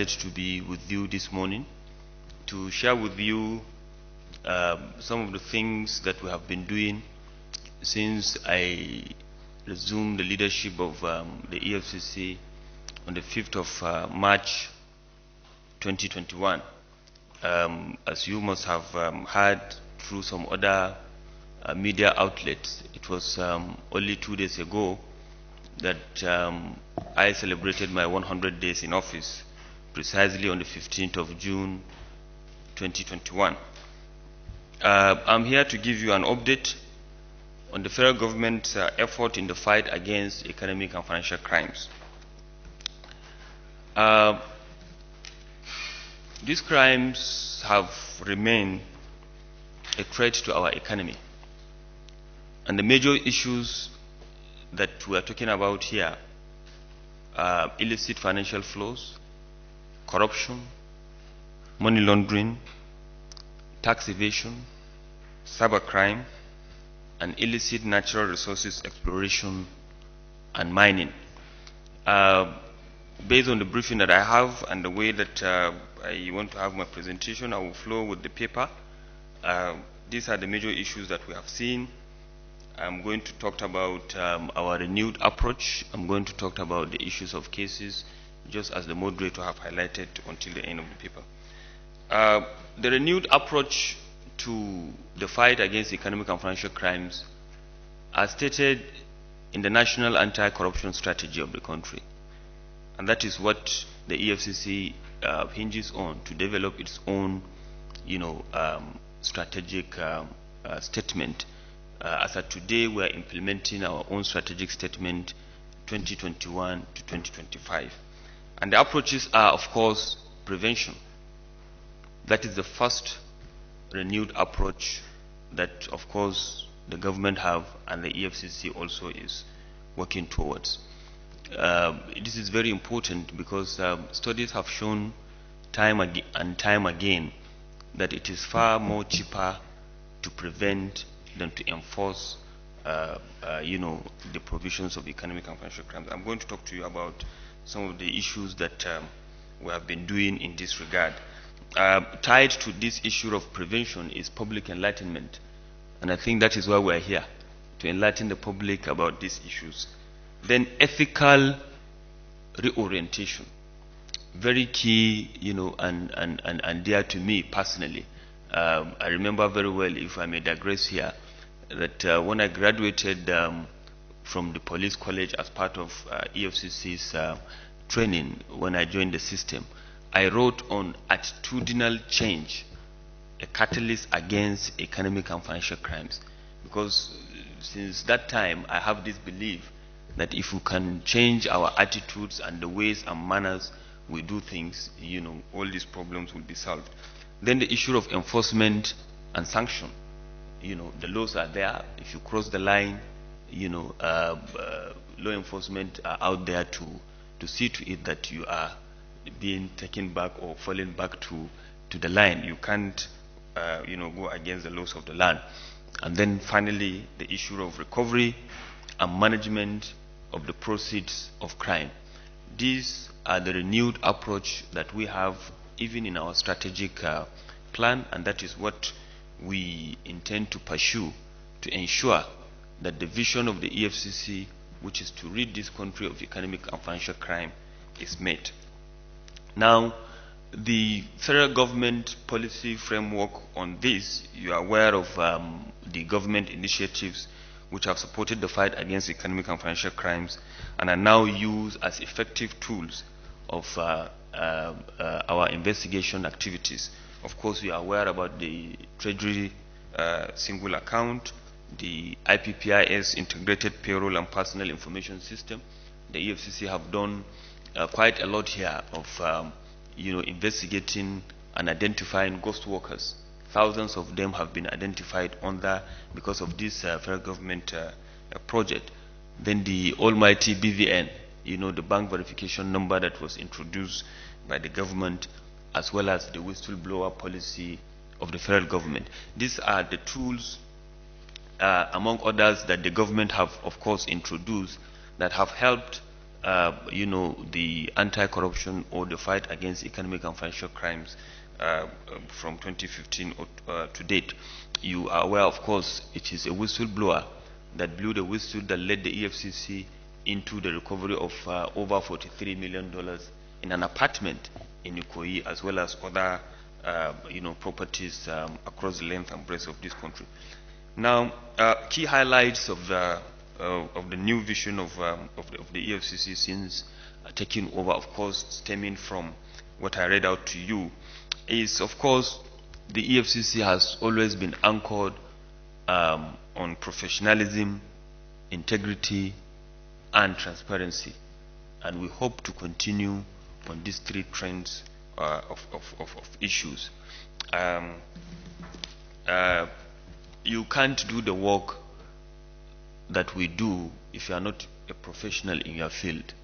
to be with you this morning to share with you some of the things that we have been doing since I resumed the leadership of the EFCC on the 5th of March 2021. As you must have heard through some other media outlets, it was only 2 days ago that I celebrated my 100 days in office, precisely on the 15th of June 2021. I'm here to give you an update on the federal government's effort in the fight against economic and financial crimes. These crimes have remained a threat to our economy. And the major issues that we are talking about here are illicit financial flows, corruption, money laundering, tax evasion, cybercrime, and illicit natural resources exploration and mining. Based on the briefing that I have and the way that I want to have my presentation, I will flow with the paper. These are the major issues that we have seen. I'm going to talk about our renewed approach. I'm going to talk about the issues of cases, just as the moderator have highlighted until the end of the paper. The renewed approach to the fight against economic and financial crimes are stated in the National Anti-Corruption Strategy of the country. And that is what the EFCC hinges on to develop its own, strategic statement. As of today, we are implementing our own strategic statement 2021 to 2025. And the approaches are, of course, prevention. That is the first renewed approach that, of course, the government have and the EFCC also is working towards. This is very important because studies have shown time and time again that it is far more cheaper to prevent than to enforce, the provisions of economic and financial crimes. I'm going to talk to you about some of the issues that we have been doing in this regard. Tied to this issue of prevention is public enlightenment, and I think that is why we are here, to enlighten the public about these issues. Then ethical reorientation, very key, and dear to me personally. I remember very well, if I may digress here, that when I graduated from the police college as part of EFCC's training, when I joined the system, I wrote on attitudinal change, a catalyst against economic and financial crimes. Because since that time, I have this belief that if we can change our attitudes and the ways and manners we do things, all these problems will be solved. Then the issue of enforcement and sanction. The laws are there. If you cross the line, law enforcement are out there to see to it that you are being taken back or falling back to the line. You can't, go against the laws of the land. And then finally, the issue of recovery and management of the proceeds of crime. These are the renewed approach that we have even in our strategic plan, and that is what we intend to pursue to ensure that the vision of the EFCC, which is to rid this country of economic and financial crime, is met. Now, the federal government policy framework on this, you are aware of the government initiatives which have supported the fight against economic and financial crimes and are now used as effective tools of our investigation activities. Of course, we are aware about the Treasury single account, the IPPIS integrated payroll and personal information system. The EFCC have done quite a lot here of investigating and identifying ghost workers. Thousands of them have been identified because of this federal government project. Then the almighty BVN, the bank verification number that was introduced by the government, as well as the whistleblower policy of the federal government. These are the tools, among others, that the government have, of course, introduced that have helped the anti-corruption or the fight against economic and financial crimes from 2015 to date. You are aware, of course, it is a whistleblower that blew the whistle that led the EFCC into the recovery of over $43 million in an apartment in Ikoyi, as well as other properties across the length and breadth of this country. Now, key highlights of the new vision of the EFCC since taking over, of course, stemming from what I read out to you, is, of course, the EFCC has always been anchored on professionalism, integrity, and transparency, and we hope to continue on these three trends of issues. You can't do the work that we do if you are not a professional in your field.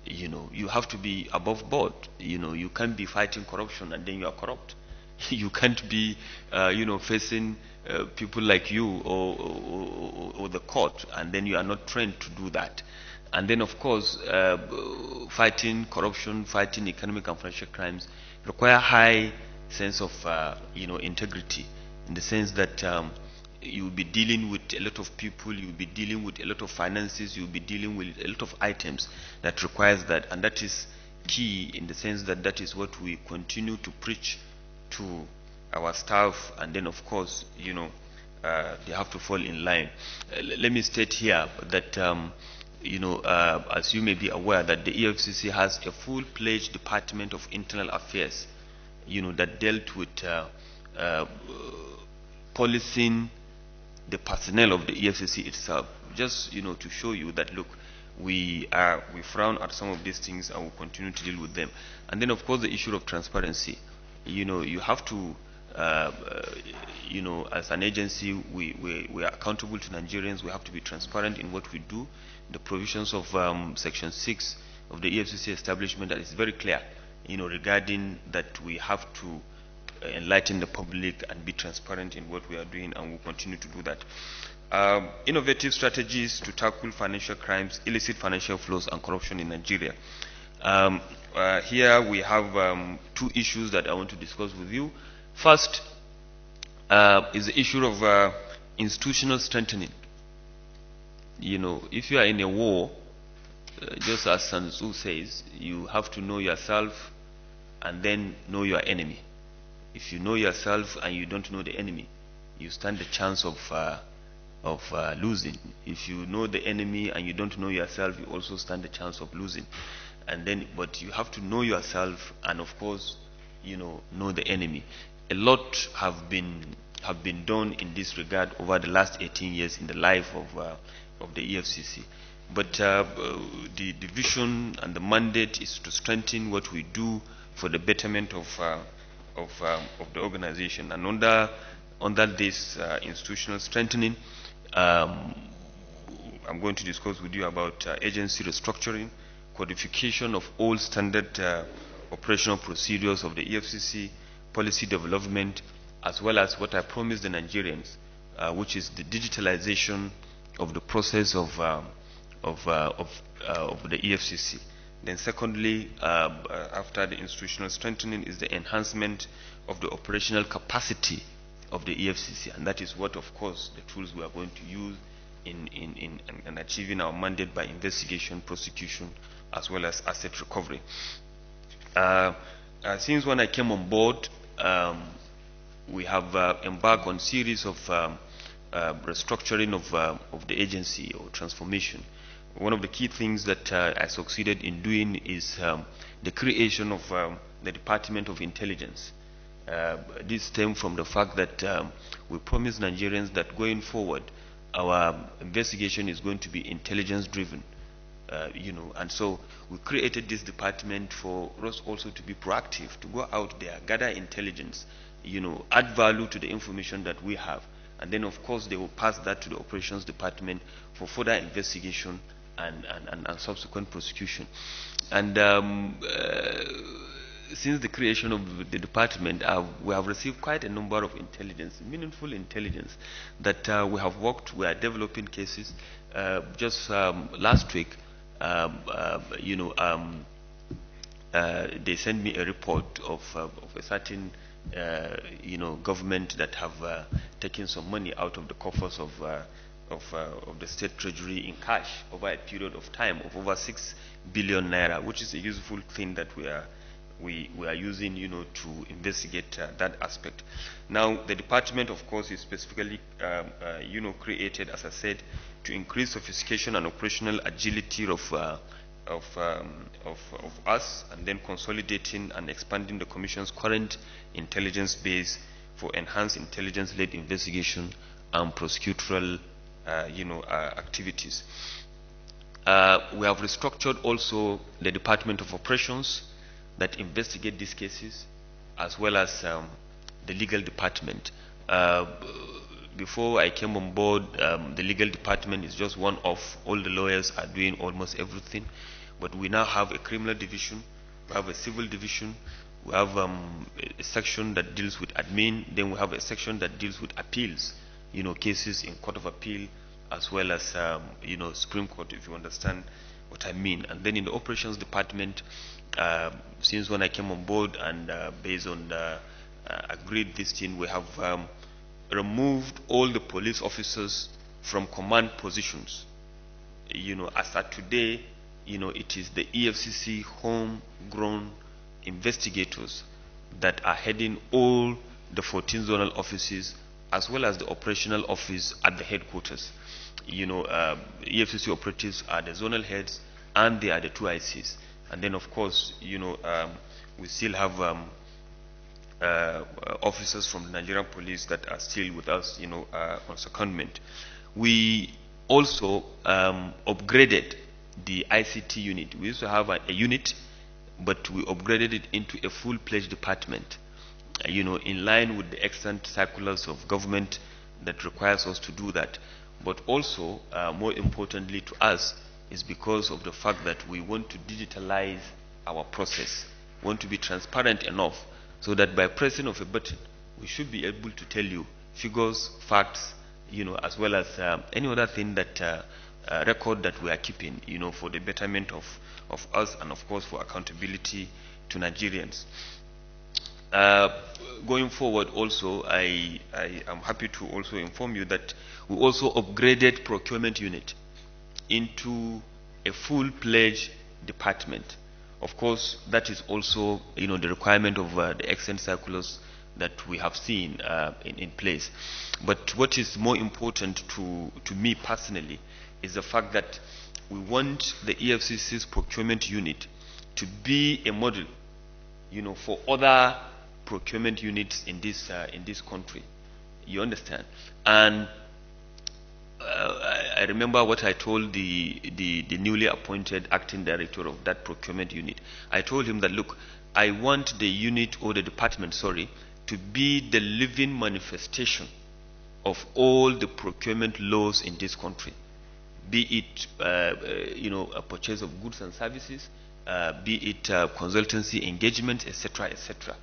You have to be above board. You can't be fighting corruption and then you are corrupt. You can't be facing people like you or the court and then you are not trained to do that. And then, of course, fighting corruption, fighting economic and financial crimes require high sense of integrity, in the sense that you will be dealing with a lot of people, you will be dealing with a lot of finances, you will be dealing with a lot of items that requires that, and that is key, in the sense that that is what we continue to preach to our staff. And then, of course, they have to fall in line. Let me state here that as you may be aware, that the EFCC has a full-fledged Department of Internal Affairs, that dealt with policing the personnel of the EFCC itself, just to show you that, look, we frown at some of these things and will continue to deal with them. And then, of course, the issue of transparency. You have to as an agency, we are accountable to Nigerians. We have to be transparent in what we do. The provisions of Section 6 of the EFCC establishment that is very clear, regarding that we have to enlighten the public and be transparent in what we are doing, and we'll continue to do that. Innovative strategies to tackle financial crimes, illicit financial flows, and corruption in Nigeria. Here we have two issues that I want to discuss with you. First is the issue of institutional strengthening. If you are in a war, just as Sun Tzu says, you have to know yourself and then know your enemy. If you know yourself and you don't know the enemy, you stand the chance of losing. If you know the enemy and you don't know yourself, you also stand the chance of losing. And then, but you have to know yourself and, of course, know the enemy. A lot have been done in this regard over the last 18 years in the life of the EFCC. But the vision and the mandate is to strengthen what we do for the betterment of the organization. And under this institutional strengthening, I'm going to discuss with you about agency restructuring, codification of all standard operational procedures of the EFCC, policy development, as well as what I promised the Nigerians, which is the digitalization of the process of the EFCC. Then secondly, after the institutional strengthening, is the enhancement of the operational capacity of the EFCC, and that is what, of course, the tools we are going to use in achieving our mandate by investigation, prosecution, as well as asset recovery. Since when I came on board, we have embarked on a series of restructuring of the agency or transformation. One of the key things that I succeeded in doing is the creation of the Department of Intelligence. This stemmed from the fact that we promised Nigerians that going forward, our investigation is going to be intelligence-driven. And so we created this department for us also to be proactive, to go out there, gather intelligence, add value to the information that we have, and then, of course, they will pass that to the operations department for further investigation and subsequent prosecution. And since the creation of the department, we have received quite a number of intelligence, meaningful intelligence, that we have worked. We are developing cases. Just last week, they sent me a report of a certain government that have taken some money out of the coffers of the state treasury in cash over a period of time of over 6 billion naira, which is a useful thing that we are using, to investigate that aspect. Now, the department, of course, is specifically, created, as I said, to increase sophistication and operational agility of us, and then consolidating and expanding the Commission's current intelligence base for enhanced intelligence-led investigation and prosecutorial, activities. We have restructured also the Department of Operations that investigate these cases, as well as the legal department. Before I came on board, the legal department is just one of all the lawyers are doing almost everything. But we now have a criminal division, we have a civil division, we have a section that deals with admin, then we have a section that deals with appeals, cases in Court of Appeal, as well as, Supreme Court, if you understand what I mean. And then in the operations department, since when I came on board and based on the agreed this thing, we have removed all the police officers from command positions. As at today, it is the EFCC homegrown investigators that are heading all the 14 zonal offices, as well as the operational office at the headquarters. EFCC operatives are the zonal heads, and they are the 2 ICs. And then, of course, we still have officers from the Nigerian police that are still with us, on secondment. We also upgraded the ICT unit. We used to have a unit, but we upgraded it into a full-fledged department, in line with the extant circulars of government that requires us to do that. But also, more importantly to us, is because of the fact that we want to digitalize our process. We want to be transparent enough so that by pressing of a button, we should be able to tell you figures, facts, as well as any other thing that record that we are keeping, for the betterment of us, and of course for accountability to Nigerians. Going forward also, I am happy to also inform you that we also upgraded procurement unit into a full-fledged department. Of course, that is also, the requirement of the excellent circulars that we have seen in place. But what is more important to me personally is the fact that we want the EFCC's procurement unit to be a model, for other procurement units in this country. You understand? And I remember what I told the newly appointed acting director of that procurement unit. I told him that, look, I want the unit, or the department, sorry, to be the living manifestation of all the procurement laws in this country. Be it, a purchase of goods and services, be it consultancy engagement, etc., etc.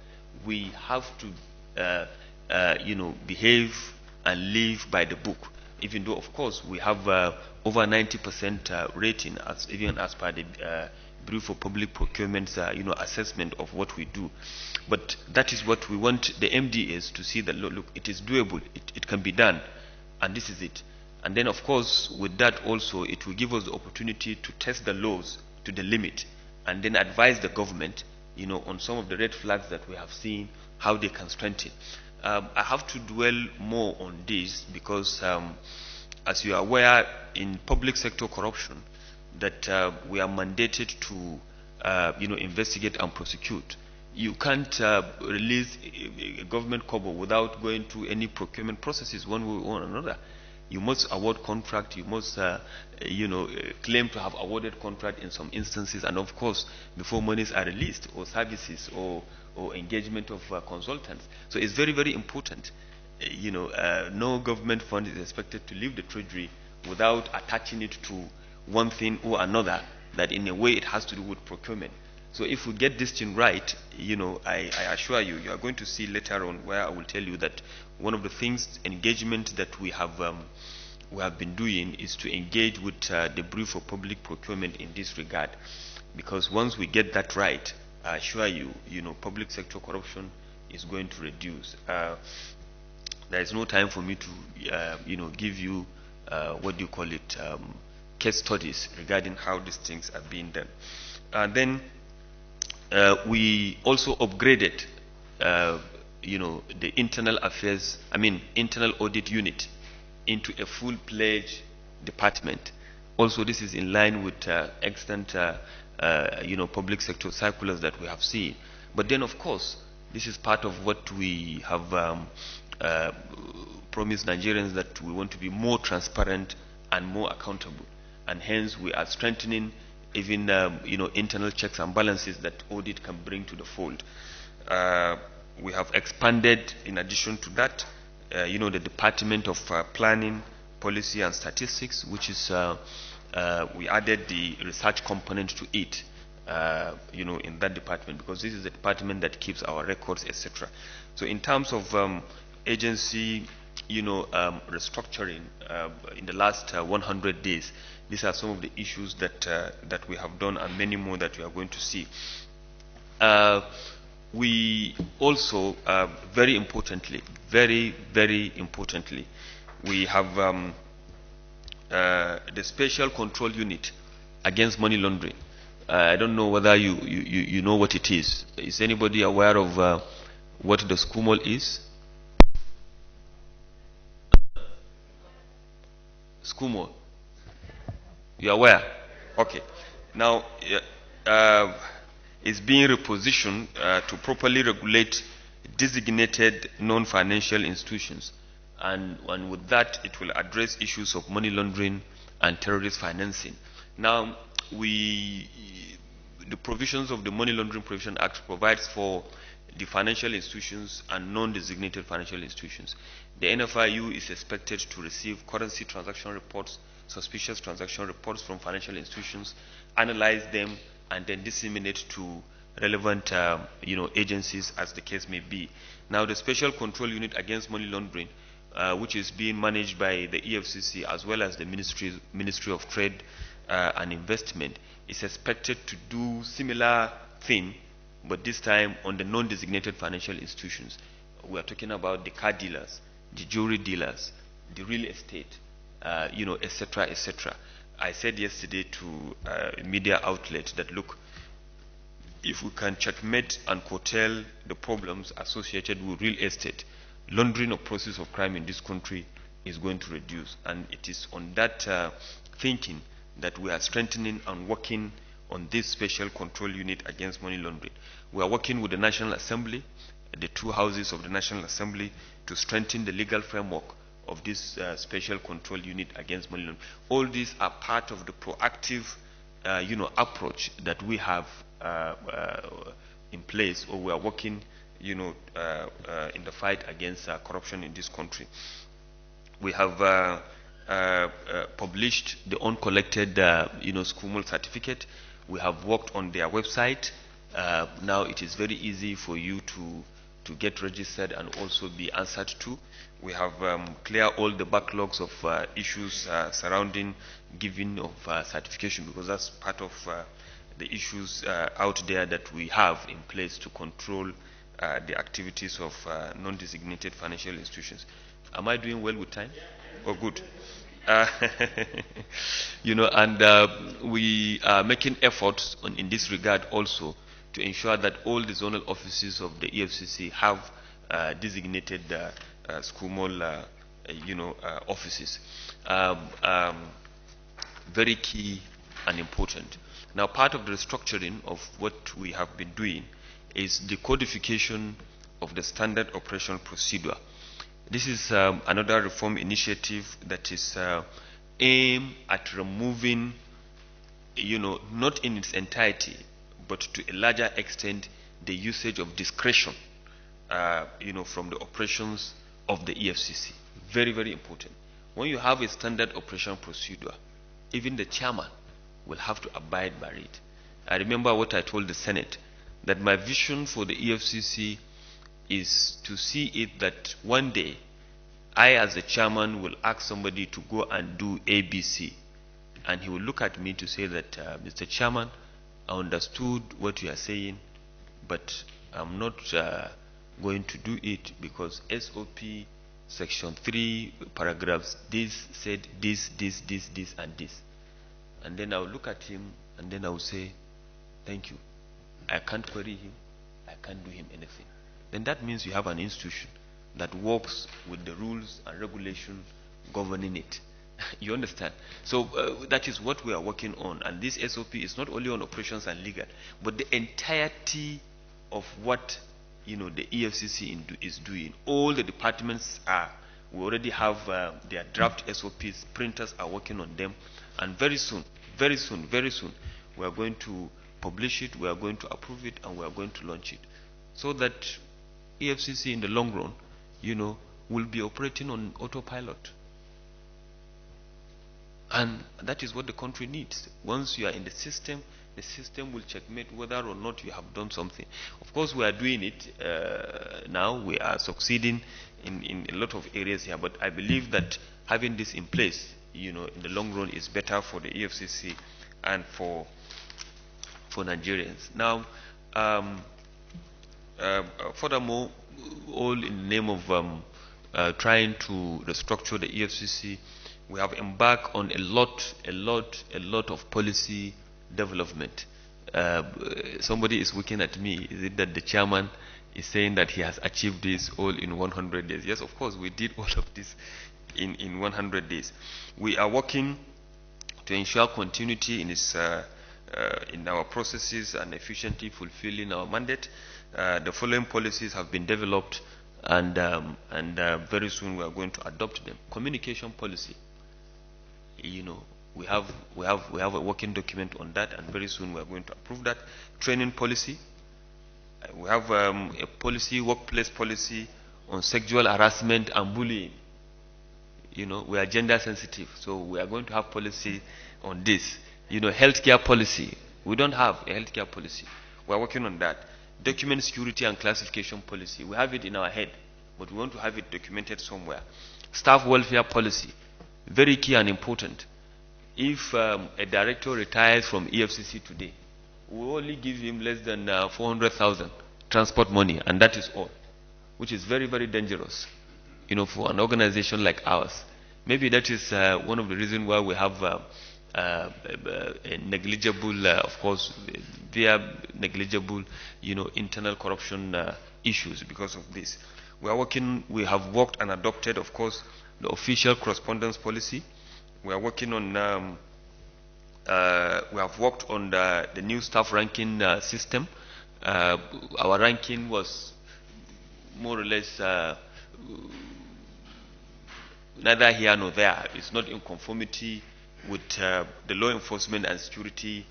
We have to, behave and live by the book. Even though, of course, we have over 90% rating, even as per the Bureau for Public Procurement's, assessment of what we do. But that is what we want the MDAs to see, that look, it is doable, it can be done, and this is it. And then, of course, with that also, it will give us the opportunity to test the laws to the limit, and then advise the government, on some of the red flags that we have seen, how they can strengthen. I have to dwell more on this because, as you are aware, in public sector corruption, that we are mandated to, investigate and prosecute. You can't release a government kobo without going through any procurement processes one way or another. You must award contract, you must, claim to have awarded contract in some instances, and of course, before monies are released, or services, or engagement of consultants. So it's very, very important. No government fund is expected to leave the treasury without attaching it to one thing or another, that in a way it has to do with procurement. So if we get this thing right, I assure you, you are going to see later on where I will tell you that one of the things, engagement that we have we have been doing is to engage with the Bureau for Public Procurement in this regard, because once we get that right, I assure you, public sector corruption is going to reduce. There is no time for me to, give you what do you call it, case studies regarding how these things are being done. And then we also upgraded, the internal affairs, internal audit unit into a full-fledged department. Also, this is in line with extant, public sector circulars that we have seen. But then, of course, this is part of what we have promised Nigerians, that we want to be more transparent and more accountable. And hence, we are strengthening even, internal checks and balances that audit can bring to the fold. We have expanded, in addition to that, the Department of Planning, Policy and Statistics, which is, we added the research component to it, in that department, because this is the department that keeps our records, etc. So in terms of agency, restructuring in the last 100 days, these are some of the issues that we have done, and many more that we are going to see. We also, very importantly, very, very importantly, we have the Special Control Unit against money laundering. I don't know whether you know what it is. Is anybody aware of what the SCUMOL is? SCUMOL. You are aware? Okay. Now, is being repositioned to properly regulate designated non-financial institutions, and with that it will address issues of money laundering and terrorist financing. Now, the provisions of the Money Laundering Prevention Act provides for the financial institutions and non-designated financial institutions. The NFIU is expected to receive currency transaction reports, suspicious transaction reports from financial institutions, analyze them, and then disseminate to relevant agencies as the case may be. Now, the Special Control Unit against money laundering, which is being managed by the EFCC as well as the Ministry of Trade and Investment, is expected to do similar thing, but this time on the non-designated financial institutions. We are talking about the car dealers, the jewelry dealers, the real estate, etc., etc. I said yesterday to a media outlet that, look, if we can checkmate and curtail the problems associated with real estate, laundering of process of crime in this country is going to reduce. And it is on that thinking that we are strengthening and working on this Special Control Unit against money laundering. We are working with the National Assembly, the two houses of the National Assembly, to strengthen the legal framework of this Special Control Unit against money laundering. All these are part of the proactive approach that we have in place, or we are working in the fight against corruption in this country. We have published the uncollected SCUMOL certificate. We have worked on their website. Now it is very easy for you to get registered and also be answered to. We have cleared all the backlogs of issues surrounding giving of certification, because that's part of the issues out there that we have in place to control the activities of non-designated financial institutions. Am I doing well with time? Oh, good. And we are making efforts in this regard also to ensure that all the zonal offices of the EFCC have designated SCUMOL offices. Very key and important. Now, part of the restructuring of what we have been doing is the codification of the standard operational procedure. This is another reform initiative that is aimed at removing, not in its entirety, but to a larger extent, the usage of discretion, from the operations of the EFCC. Very, very important. When you have a standard operational procedure, even the chairman will have to abide by it. I remember what I told the Senate, that my vision for the EFCC is to see it that one day I, as the chairman, will ask somebody to go and do ABC, and he will look at me to say that, Mr. Chairman, I understood what you are saying, but I'm not going to do it because SOP section 3 paragraphs this said this, and this. And then I'll look at him and then I'll say, thank you. I can't query him. I can't do him anything. Then that means you have an institution that works with the rules and regulations governing it. You understand? So that is what we are working on. And this SOP is not only on operations and legal, but the entirety of what the EFCC is doing. All the departments we already have their draft SOPs. Printers are working on them, and very soon, we are going to publish it, we are going to approve it, and we are going to launch it, so that EFCC in the long run, will be operating on autopilot. And that is what the country needs. Once you are in the system will checkmate whether or not you have done something. Of course, we are doing it now. We are succeeding in a lot of areas here. But I believe that having this in place, in the long run, is better for the EFCC and for Nigerians. Now, furthermore, all in the name of trying to restructure the EFCC, we have embarked on a lot of policy development. Somebody is looking at me. Is it that the chairman is saying that he has achieved this all in 100 days? Yes, of course, we did all of this in 100 days. We are working to ensure continuity in our processes and efficiently fulfilling our mandate. The following policies have been developed, and very soon we are going to adopt them. Communication policy. We have a working document on that, and very soon we are going to approve that. Training policy. We have a policy, workplace policy on sexual harassment and bullying. We are gender sensitive, so we are going to have policy on this. Healthcare policy. We don't have a healthcare policy. We are working on that. Document security and classification policy. We have it in our head, but we want to have it documented somewhere. Staff welfare policy. Very key and important. If a director retires from EFCC today, we only give him less than 400,000 transport money, and that is all, which is very, very dangerous, for an organization like ours. Maybe that is one of the reasons why we have a negligible, of course, via negligible, internal corruption issues because of this. We have worked and adopted, of course, the official correspondence policy. We are working on, we have worked on the new staff ranking system. Our ranking was more or less neither here nor there. It's not in conformity with the law enforcement and security,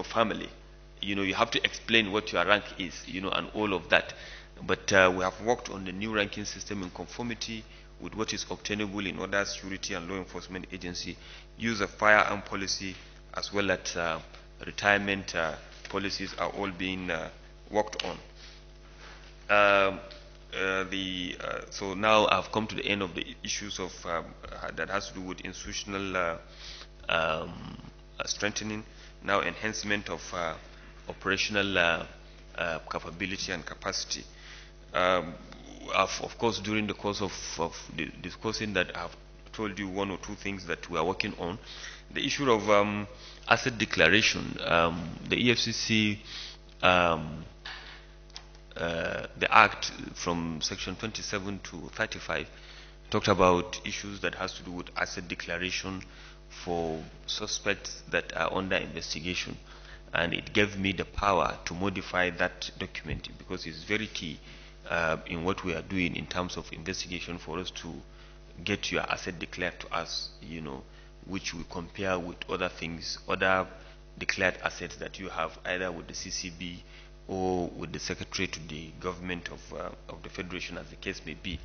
family. You have to explain what your rank is, and all of that. But we have worked on the new ranking system in conformity with what is obtainable in other security and law enforcement agency. Use of firearm policy as well as retirement policies are all being worked on. So now I've come to the end of the issues of that has to do with institutional strengthening. Now enhancement of operational capability and capacity. Of course, during the course of discussing that, I've told you one or two things that we are working on. The issue of asset declaration. The EFCC, the Act from Section 27 to 35 talked about issues that has to do with asset declaration for suspects that are under investigation, and it gave me the power to modify that document because it's very key in what we are doing in terms of investigation for us to get your asset declared to us, which we compare with other things, other declared assets that you have either with the CCB or with the Secretary to the government of the Federation, as the case may be.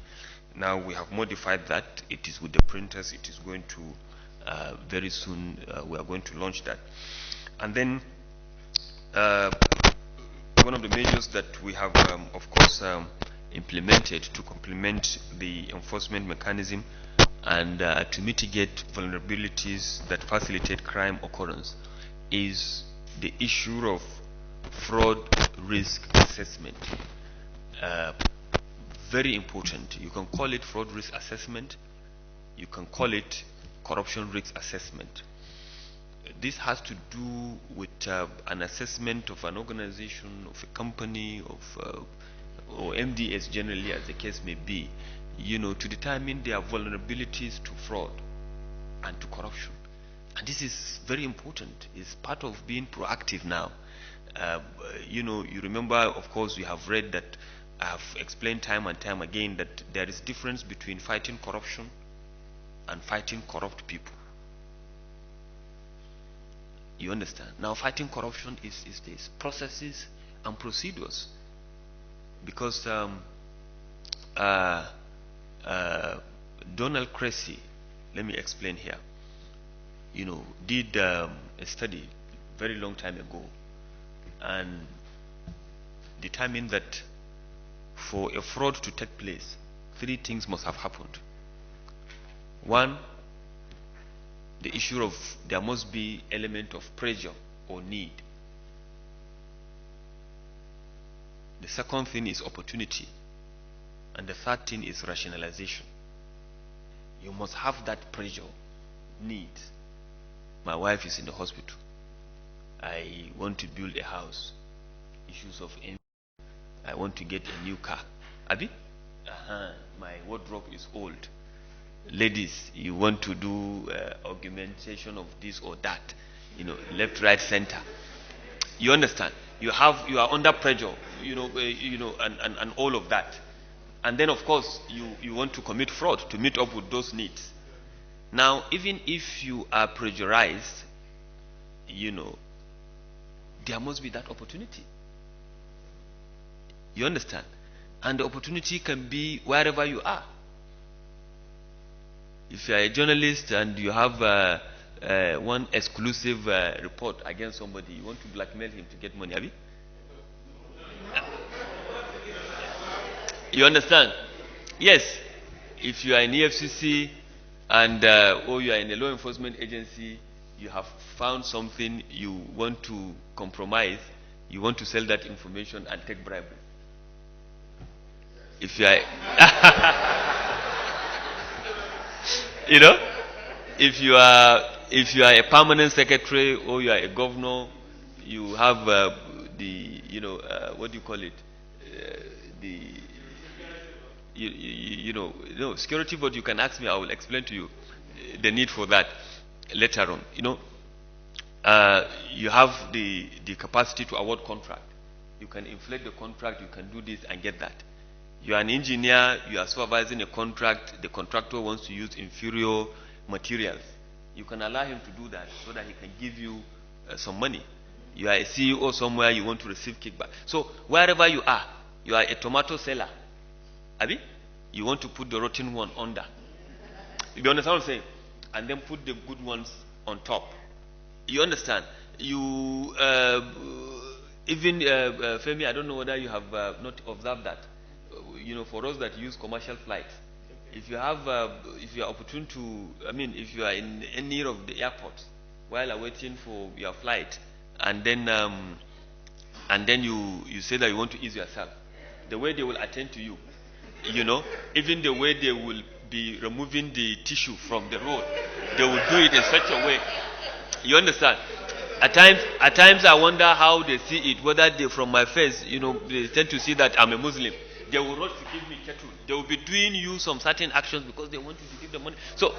Now we have modified that. It is with the printers. It is going to very soon we are going to launch that. And then one of the measures that we have of course implemented to complement the enforcement mechanism and to mitigate vulnerabilities that facilitate crime occurrence is the issue of fraud risk assessment. Very important. You can call it fraud risk assessment. You can call it corruption risk assessment. This has to do with an assessment of an organization, of a company, of or MDS generally, as the case may be, to determine their vulnerabilities to fraud and to corruption. And this is very important. It's part of being proactive now. You remember, of course, we have read that I have explained time and time again that there is difference between fighting corruption and fighting corrupt people. You understand? Now, fighting corruption is this processes and procedures. Because Donald Cressy, let me explain here, did a study very long time ago and determined that for a fraud to take place, 3 things must have happened. One, the issue of there must be element of pressure or need. The second thing is opportunity. And the third thing is rationalization. You must have that pressure, need. My wife is in the hospital. I want to build a house. Issues of envy. I want to get a new car. Abi? My wardrobe is old. Ladies, you want to do augmentation of this or that. Left, right, center. You understand? You are under pressure, and all of that. And then, of course, you want to commit fraud to meet up with those needs. Now, even if you are pressurized, there must be that opportunity. You understand? And the opportunity can be wherever you are. If you are a journalist and you have one exclusive report against somebody, you want to blackmail him to get money, have you? You understand? Yes. If you are in EFCC and or you are in a law enforcement agency, you have found something you want to compromise, you want to sell that information and take bribery. If you are if you are a permanent secretary or you are a governor, you have what do you call it? Security board. You can ask me. I will explain to you the need for that later on. You have the capacity to award contract. You can inflate the contract. You can do this and get that. You are an engineer. You are supervising a contract. The contractor wants to use inferior materials. You can allow him to do that so that he can give you some money. You are a CEO somewhere. You want to receive kickback. So wherever you are a tomato seller. Abi? You want to put the rotten one under. You understand what I'm saying? And then put the good ones on top. You understand? You even Femi, I don't know whether you have not observed that. For us that use commercial flights, if you have if you are opportune to, if you are in any of the airports while awaiting for your flight, and then you say that you want to ease yourself, the way they will attend to you, even the way they will be removing the tissue from the road, they will do it in such a way. You understand? At times I wonder how they see it, whether they, from my face, they tend to see that I'm a Muslim. They will not give me kettle. They will be doing you some certain actions because they want you to give them money. So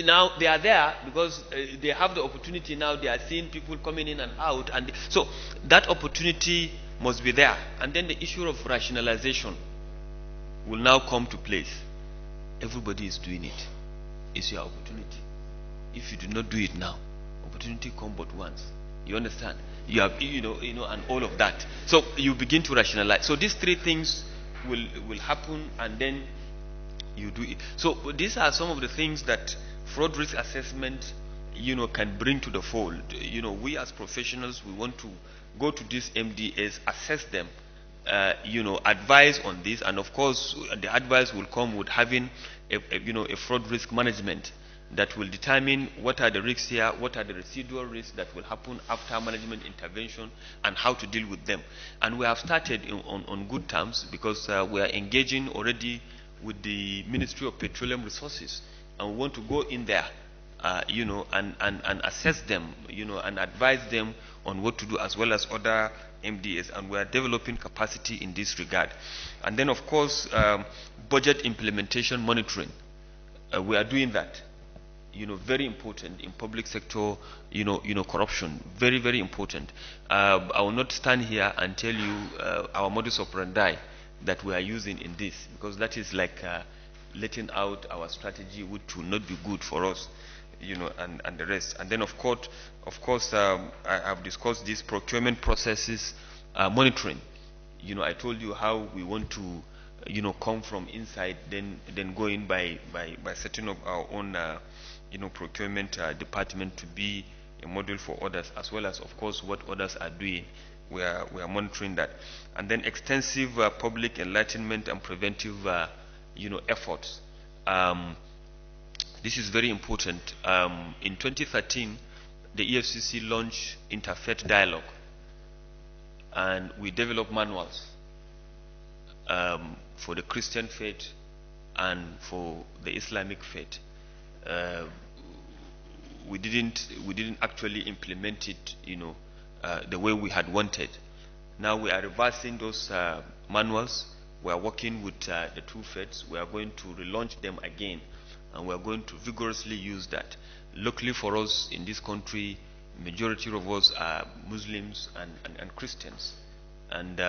now they are there because they have the opportunity now. They are seeing people coming in and out, and so that opportunity must be there. And then the issue of rationalization will now come to place. Everybody is doing it. It's your opportunity. If you do not do it now, opportunity comes but once. You understand? You have, and all of that. So you begin to rationalize. So these 3 things will happen, and then you do it. So these are some of the things that fraud risk assessment, can bring to the fold. We as professionals, we want to go to these MDAs, assess them, advise on this, and of course the advice will come with having a fraud risk management that will determine what are the risks here, what are the residual risks that will happen after management intervention, and how to deal with them. And we have started on good terms, because we are engaging already with the Ministry of Petroleum Resources, and we want to go in there, and assess them, and advise them on what to do, as well as other MDAs, and we are developing capacity in this regard. And then of course, budget implementation monitoring, we are doing that. Very important in public sector, corruption, very, very important. I will not stand here and tell you our modus operandi that we are using in this, because that is like letting out our strategy, which will not be good for us, and the rest. And then of course, I have discussed these procurement processes monitoring. I told you how we want to come from inside, then go in by setting up our own procurement department to be a model for others, as well as of course what others are doing. We are monitoring that. And then extensive public enlightenment and preventive efforts. This is very important. In 2013, the EFCC launched Interfaith Dialogue, and we developed manuals for the Christian faith and for the Islamic faith. We didn't actually implement it, the way we had wanted. Now we are reversing those manuals. We are working with the two faiths. We are going to relaunch them again, and we are going to vigorously use that. Luckily for us in this country, majority of us are Muslims and Christians, and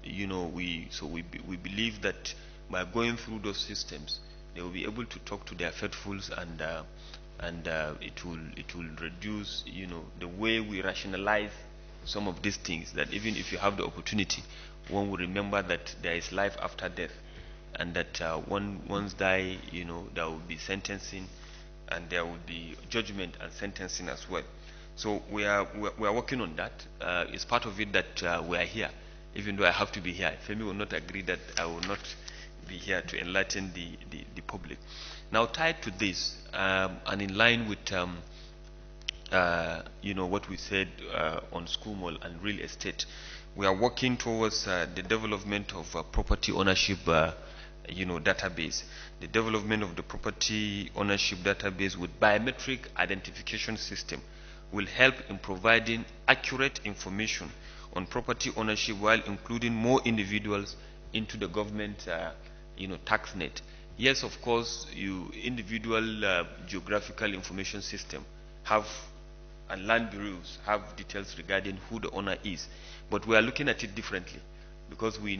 we believe that by going through those systems, they will be able to talk to their faithfuls, and it will reduce the way we rationalize some of these things, that even if you have the opportunity, one will remember that there is life after death, and that once die, there will be sentencing, and there will be judgment and sentencing as well. So we are working on that. It's part of it that we are here, even though I have to be here. Femi will not agree that I will not be here to enlighten the public. Now, tied to this, and in line with what we said on school mall and real estate, we are working towards the development of a property ownership database. The development of the property ownership database with biometric identification system will help in providing accurate information on property ownership, while including more individuals into the government tax net. Yes, of course, individual geographical information system have, and land bureaus have details regarding who the owner is, but we are looking at it differently, because we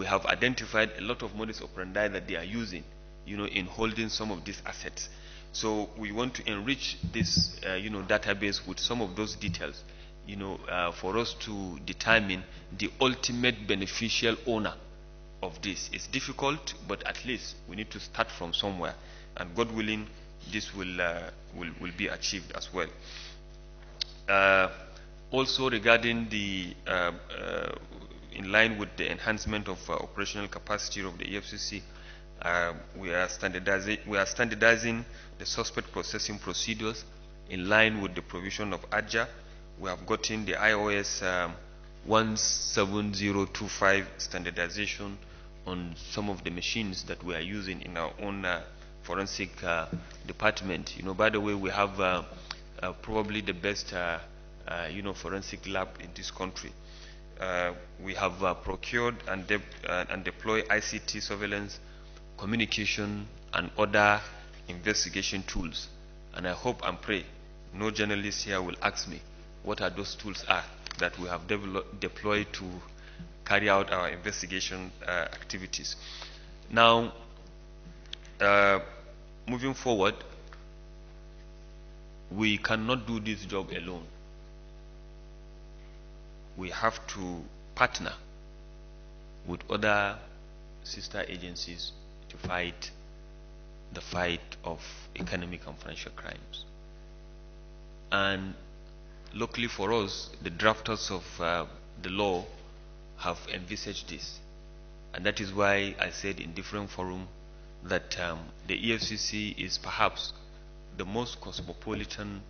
have identified a lot of modus operandi that they are using in holding some of these assets. So we want to enrich this database with some of those details, for us to determine the ultimate beneficial owner of this. It's difficult, but at least we need to start from somewhere, and God willing, this will be achieved as well. Also, regarding the in line with the enhancement of operational capacity of the EFCC, we are standardizing the suspect processing procedures in line with the provision of AJA. We have gotten the iOS 17025 standardization on some of the machines that we are using in our own forensic department. By the way, we have probably the best forensic lab in this country. We have procured and deployed ICT surveillance, communication, and other investigation tools. And I hope and pray no journalist here will ask me what are those tools that we have deployed to carry out our investigation activities. Now, moving forward, we cannot do this job alone. We have to partner with other sister agencies to fight the fight of economic and financial crimes. And luckily for us, the drafters of the law have envisaged this. And that is why I said in different forum that the EFCC is perhaps the most cosmopolitan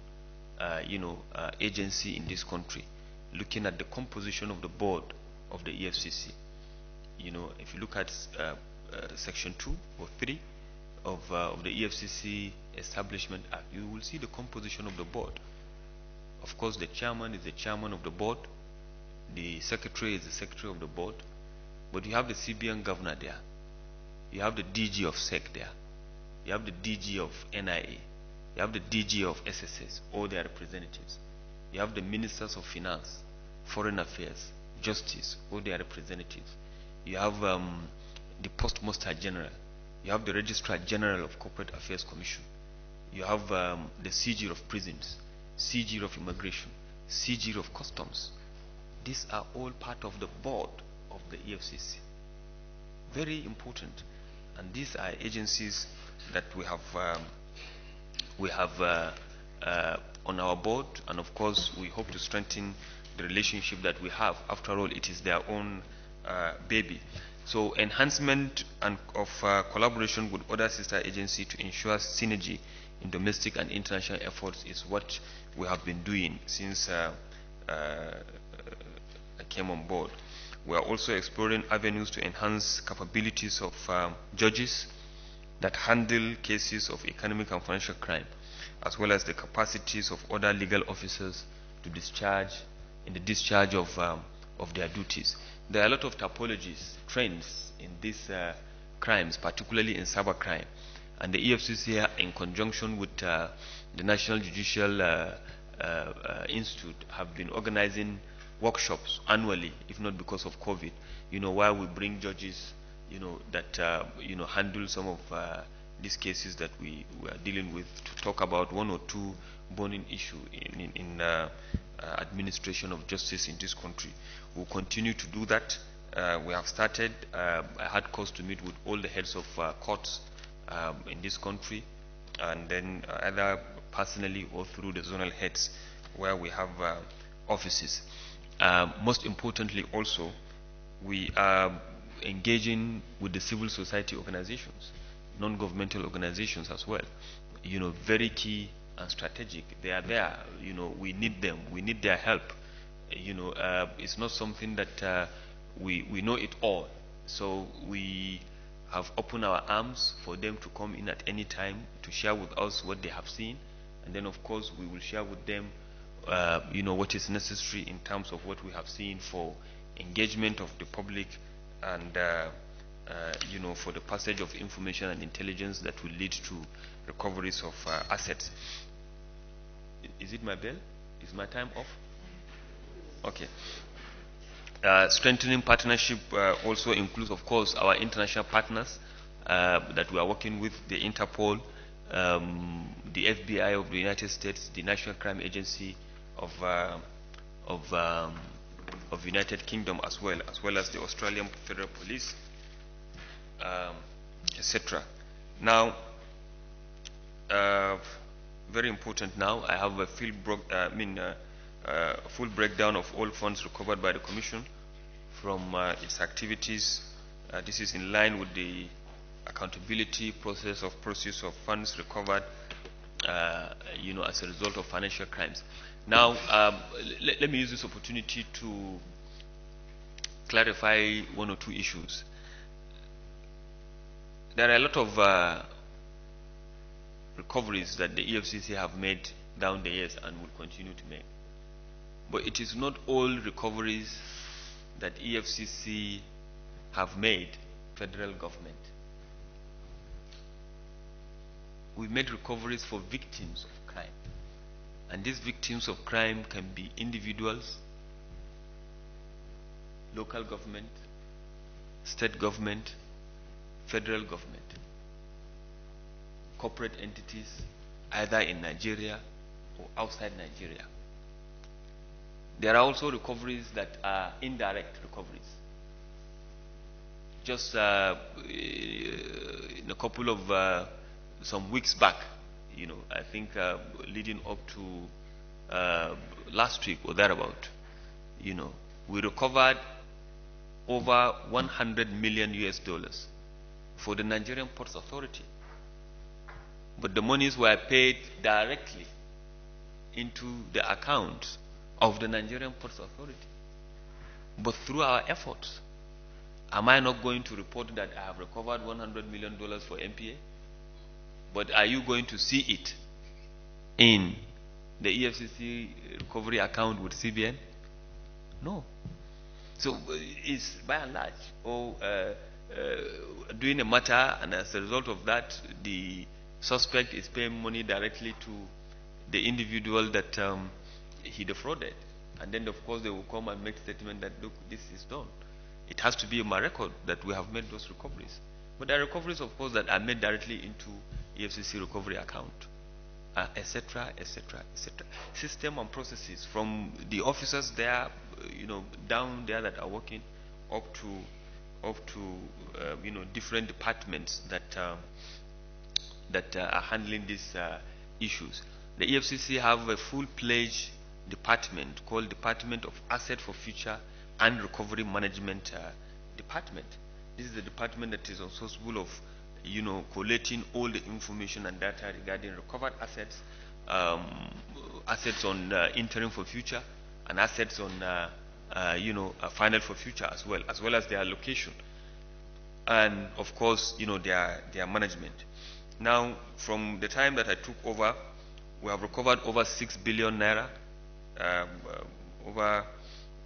agency in this country, looking at the composition of the board of the EFCC. If you look at section 2 or 3 of the EFCC Establishment Act, you will see the composition of the board. Of course, the chairman is the chairman of the board, the secretary is the secretary of the board, but you have the CBN governor there, you have the DG of SEC there, you have the DG of NIA, you have the DG of SSS, all their representatives, you have the ministers of finance, foreign affairs, justice, all their representatives, you have the postmaster general, you have the registrar general of corporate affairs commission, you have the CG of prisons, CG of immigration, CG of customs. These are all part of the board of the EFCC. Very important. And these are agencies that we have on our board, and of course we hope to strengthen the relationship that we have. After all, it is their own baby. So enhancement of collaboration with other sister agencies to ensure synergy in domestic and international efforts is what we have been doing since I came on board. We are also exploring avenues to enhance capabilities of judges that handle cases of economic and financial crime, as well as the capacities of other legal officers to discharge of their duties. There are a lot of typologies, trends in these crimes, particularly in cybercrime, and the EFCC, in conjunction with the National Judicial Institute, have been organizing workshops annually, if not because of COVID, while we bring judges, that handle some of these cases that we are dealing with, to talk about one or two burning issues in administration of justice in this country. We'll continue to do that. We have started. I had cause to meet with all the heads of courts in this country, and then either personally or through the zonal heads where we have offices. Most importantly also, we are engaging with the civil society organizations, non-governmental organizations as well. Very key and strategic. They are there. We need them. We need their help. It's not something that we know it all. So we have opened our arms for them to come in at any time to share with us what they have seen, and then of course we will share with them what is necessary in terms of what we have seen for engagement of the public, and for the passage of information and intelligence that will lead to recoveries of assets. Is it my bell? Is my time off? Okay. Strengthening partnership also includes, of course, our international partners that we are working with, the Interpol, the FBI of the United States, the National Crime Agency of United Kingdom, as well as the Australian Federal Police, etc. Now, very important. Now, I have a full breakdown of all funds recovered by the Commission from its activities. This is in line with the accountability process of funds recovered, as a result of financial crimes. Now, let me use this opportunity to clarify one or two issues. There are a lot of recoveries that the EFCC have made down the years and will continue to make. But it is not all recoveries that EFCC have made federal government. We made recoveries for victims of crime. And these victims of crime can be individuals, local government, state government, federal government, corporate entities, either in Nigeria or outside Nigeria. There are also recoveries that are indirect recoveries. Just in a couple of some weeks back, I think leading up to last week or thereabout, we recovered over 100 million US dollars for the Nigerian Ports Authority. But the monies were paid directly into the account of the Nigerian Ports Authority. But through our efforts, am I not going to report that I have recovered $100 million for MPA? But are you going to see it in the EFCC recovery account with CBN? No. So it's by and large doing a matter, and as a result of that, the suspect is paying money directly to the individual that he defrauded. And then, of course, they will come and make statement that, look, this is done. It has to be on my record that we have made those recoveries. But there are recoveries, of course, that are made directly into EFCC recovery account, etc., etc., etc. System and processes from the officers there, down there that are working up to different departments that are handling these issues. The EFCC have a full-fledged department called Department of Asset for Future and Recovery Management Department. This is the department that is responsible of collating all the information and data regarding recovered assets, assets on interim for future, and assets on final for future as well as their allocation, and of course their management. Now, from the time that I took over, we have recovered over 6 billion naira, over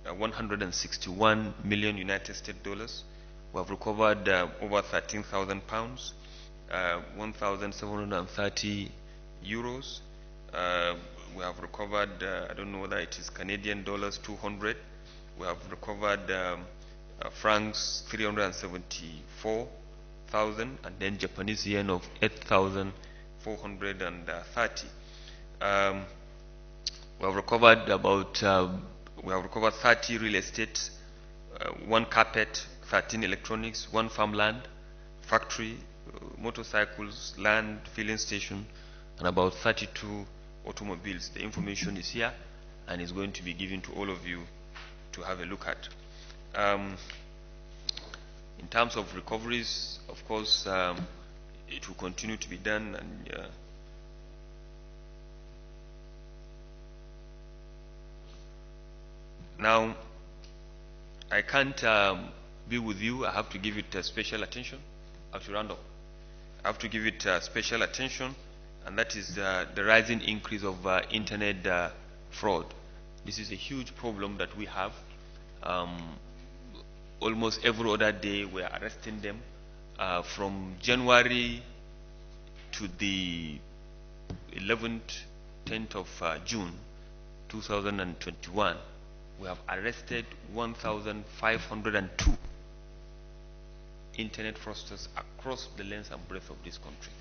161 million United States dollars. We have recovered over 13,000 pounds, 1,730 euros. We have recovered, I don't know whether it is Canadian dollars, 200. We have recovered francs, 374,000, and then Japanese yen of 8,430. We have recovered about, we have recovered 30 real estate, 1 carpet, 13 electronics, 1 farmland, factory, motorcycles, land, filling station, and about 32 automobiles. The information is here and is going to be given to all of you to have a look at. In terms of recoveries, of course, it will continue to be done, and now I can't be with you. I have to give it special attention. I have to round up. I have to give it special attention, and that is the rising increase of internet fraud. This is a huge problem that we have. Almost every other day we are arresting them. From January to the 11th, 10th of June 2021, we have arrested 1,502 internet fraudsters across the length and breadth of this country.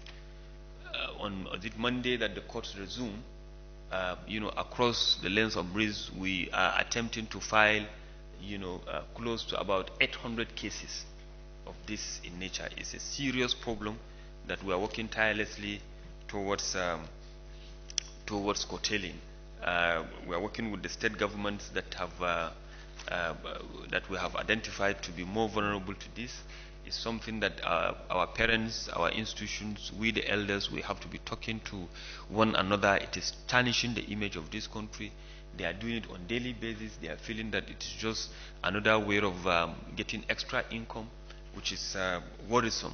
On Monday that the courts resume, across the length and breadth, we are attempting to file, close to about 800 cases of this in nature. It's a serious problem that we are working tirelessly towards curtailing. We are working with the state governments that have that we have identified to be more vulnerable to this. It's something that our parents, our institutions, we the elders, we have to be talking to one another. It is tarnishing the image of this country. They are doing it on a daily basis. They are feeling that it is just another way of getting extra income, which is worrisome,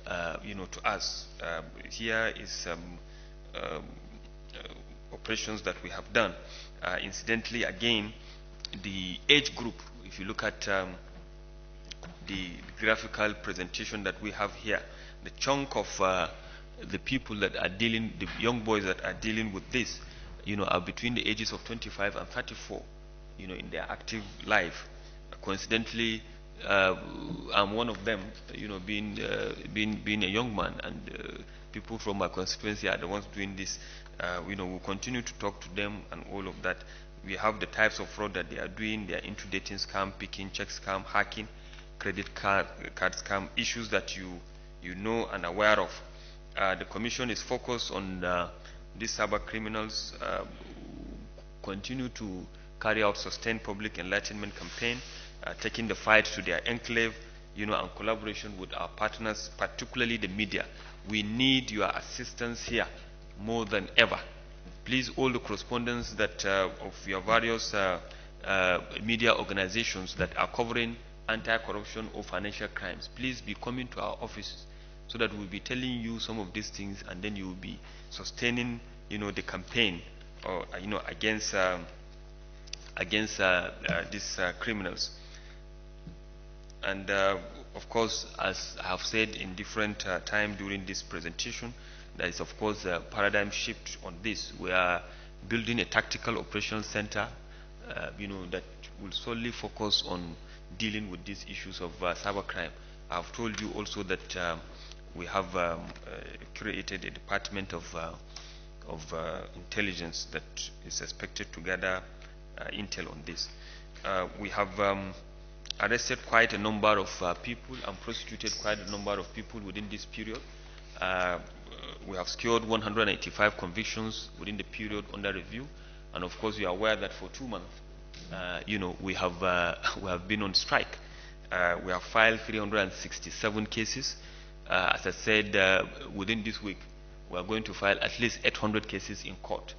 to us. Here is operations that we have done. Incidentally, again, the age group, if you look at the graphical presentation that we have here, the chunk of the people that are dealing, the young boys that are dealing with this, are between the ages of 25 and 34, in their active life. Coincidentally, I'm one of them, being a young man, and people from my constituency are the ones doing this. We'll continue to talk to them and all of that. We have the types of fraud that they are doing. They are into dating scam, picking, check scam, hacking, credit card scam, issues that you know and aware of. The Commission is focused on these cyber criminals, continue to carry out sustained public enlightenment campaign taking the fight to their enclave, and collaboration with our partners, particularly the media. We need your assistance here more than ever. Please, all the correspondents that of your various media organizations that are covering anti-corruption or financial crimes, please be coming to our offices so that we'll be telling you some of these things, and then you will be sustaining, the campaign, or against these criminals. And of course, as I have said in different time during this presentation, there is of course a paradigm shift on this. We are building a tactical operational center, that will solely focus on dealing with these issues of cybercrime. I have told you also that we have created a department of intelligence that is expected to gather intel on this. We have arrested quite a number of people and prosecuted quite a number of people within this period. We have secured 185 convictions within the period under review, and of course you are aware that for 2 months, we have been on strike. We have filed 367 cases. As I said, within this week, we are going to file at least 800 cases in court,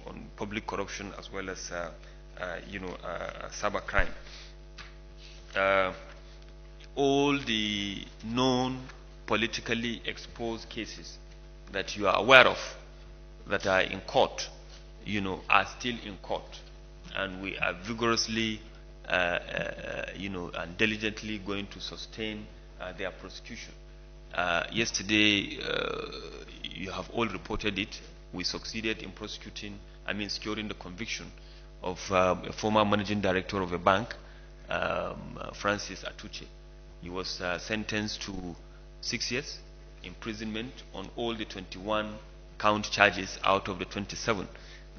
on public corruption as well as, cybercrime. All the known politically exposed cases that you are aware of that are in court, are still in court, and we are vigorously, and diligently going to sustain their prosecution. Yesterday, you have all reported it. We succeeded in securing the conviction of a former managing director of a bank, Francis Atuche. He was sentenced to 6 years imprisonment on all the 21 count charges out of the 27.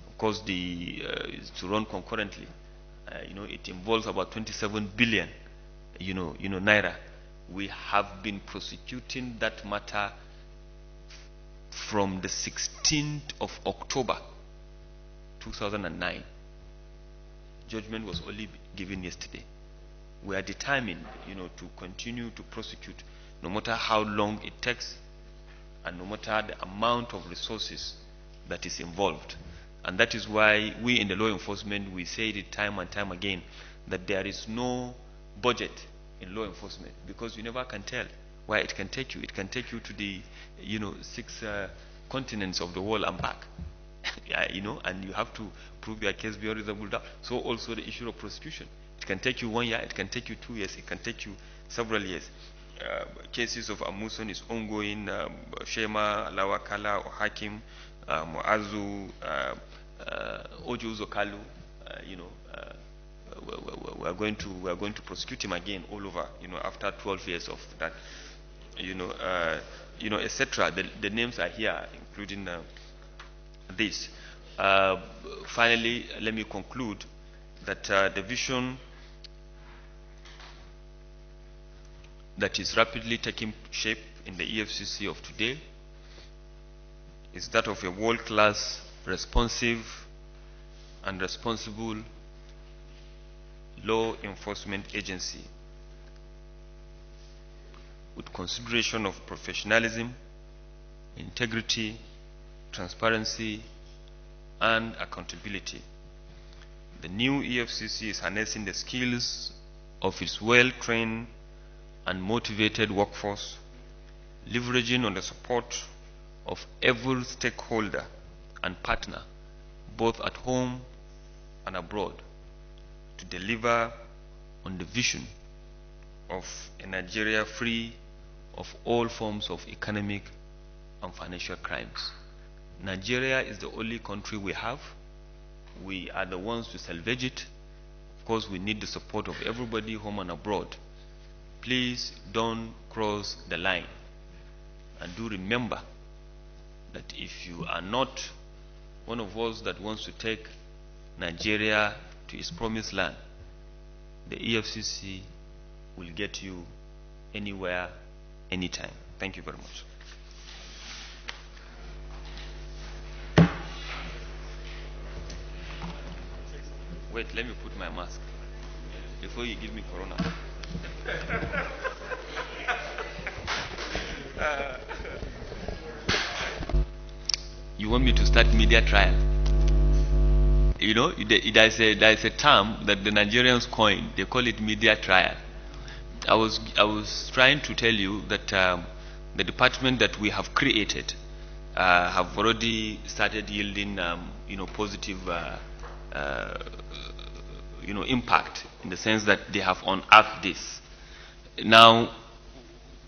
Of course, is to run concurrently. It involves about 27 billion, naira. We have been prosecuting that matter from the 16th of October 2009. Judgment was only given yesterday. We are determined, to continue to prosecute no matter how long it takes and no matter the amount of resources that is involved. And that is why we in the law enforcement, we say it time and time again, that there is no budget in law enforcement, because you never can tell where it can take you. It can take you to the 6 continents of the world and back. And you have to prove your case beyond reasonable doubt. So also the issue of prosecution. It can take you 1 year, it can take you 2 years, it can take you several years. Cases of Amuson is ongoing, Shema, Lawakala, or Hakim, Muazu, Ojo Zokalu, we are going to prosecute him again all over, after 12 years of that, etc. The names are here, including this. Finally, let me conclude that the vision that is rapidly taking shape in the EFCC of today is that of a world-class, responsive and responsible law enforcement agency with consideration of professionalism, integrity, transparency, and accountability. The new EFCC is harnessing the skills of its well-trained and motivated workforce, leveraging on the support of every stakeholder and partner, both at home and abroad, to deliver on the vision of a Nigeria free of all forms of economic and financial crimes. Nigeria is the only country we have. We are the ones to salvage it. Of course, we need the support of everybody, home and abroad. Please don't cross the line. And do remember that if you are not one of us that wants to take Nigeria to its promised land, the EFCC will get you anywhere, anytime. Thank you very much. Wait, let me put my mask. before you give me corona. You want me to start media trial? You know, there's a term that the Nigerians coined. They call it media trial. I was trying to tell you that the department that we have created have already started yielding positive impact, in the sense that they have unearthed this. Now,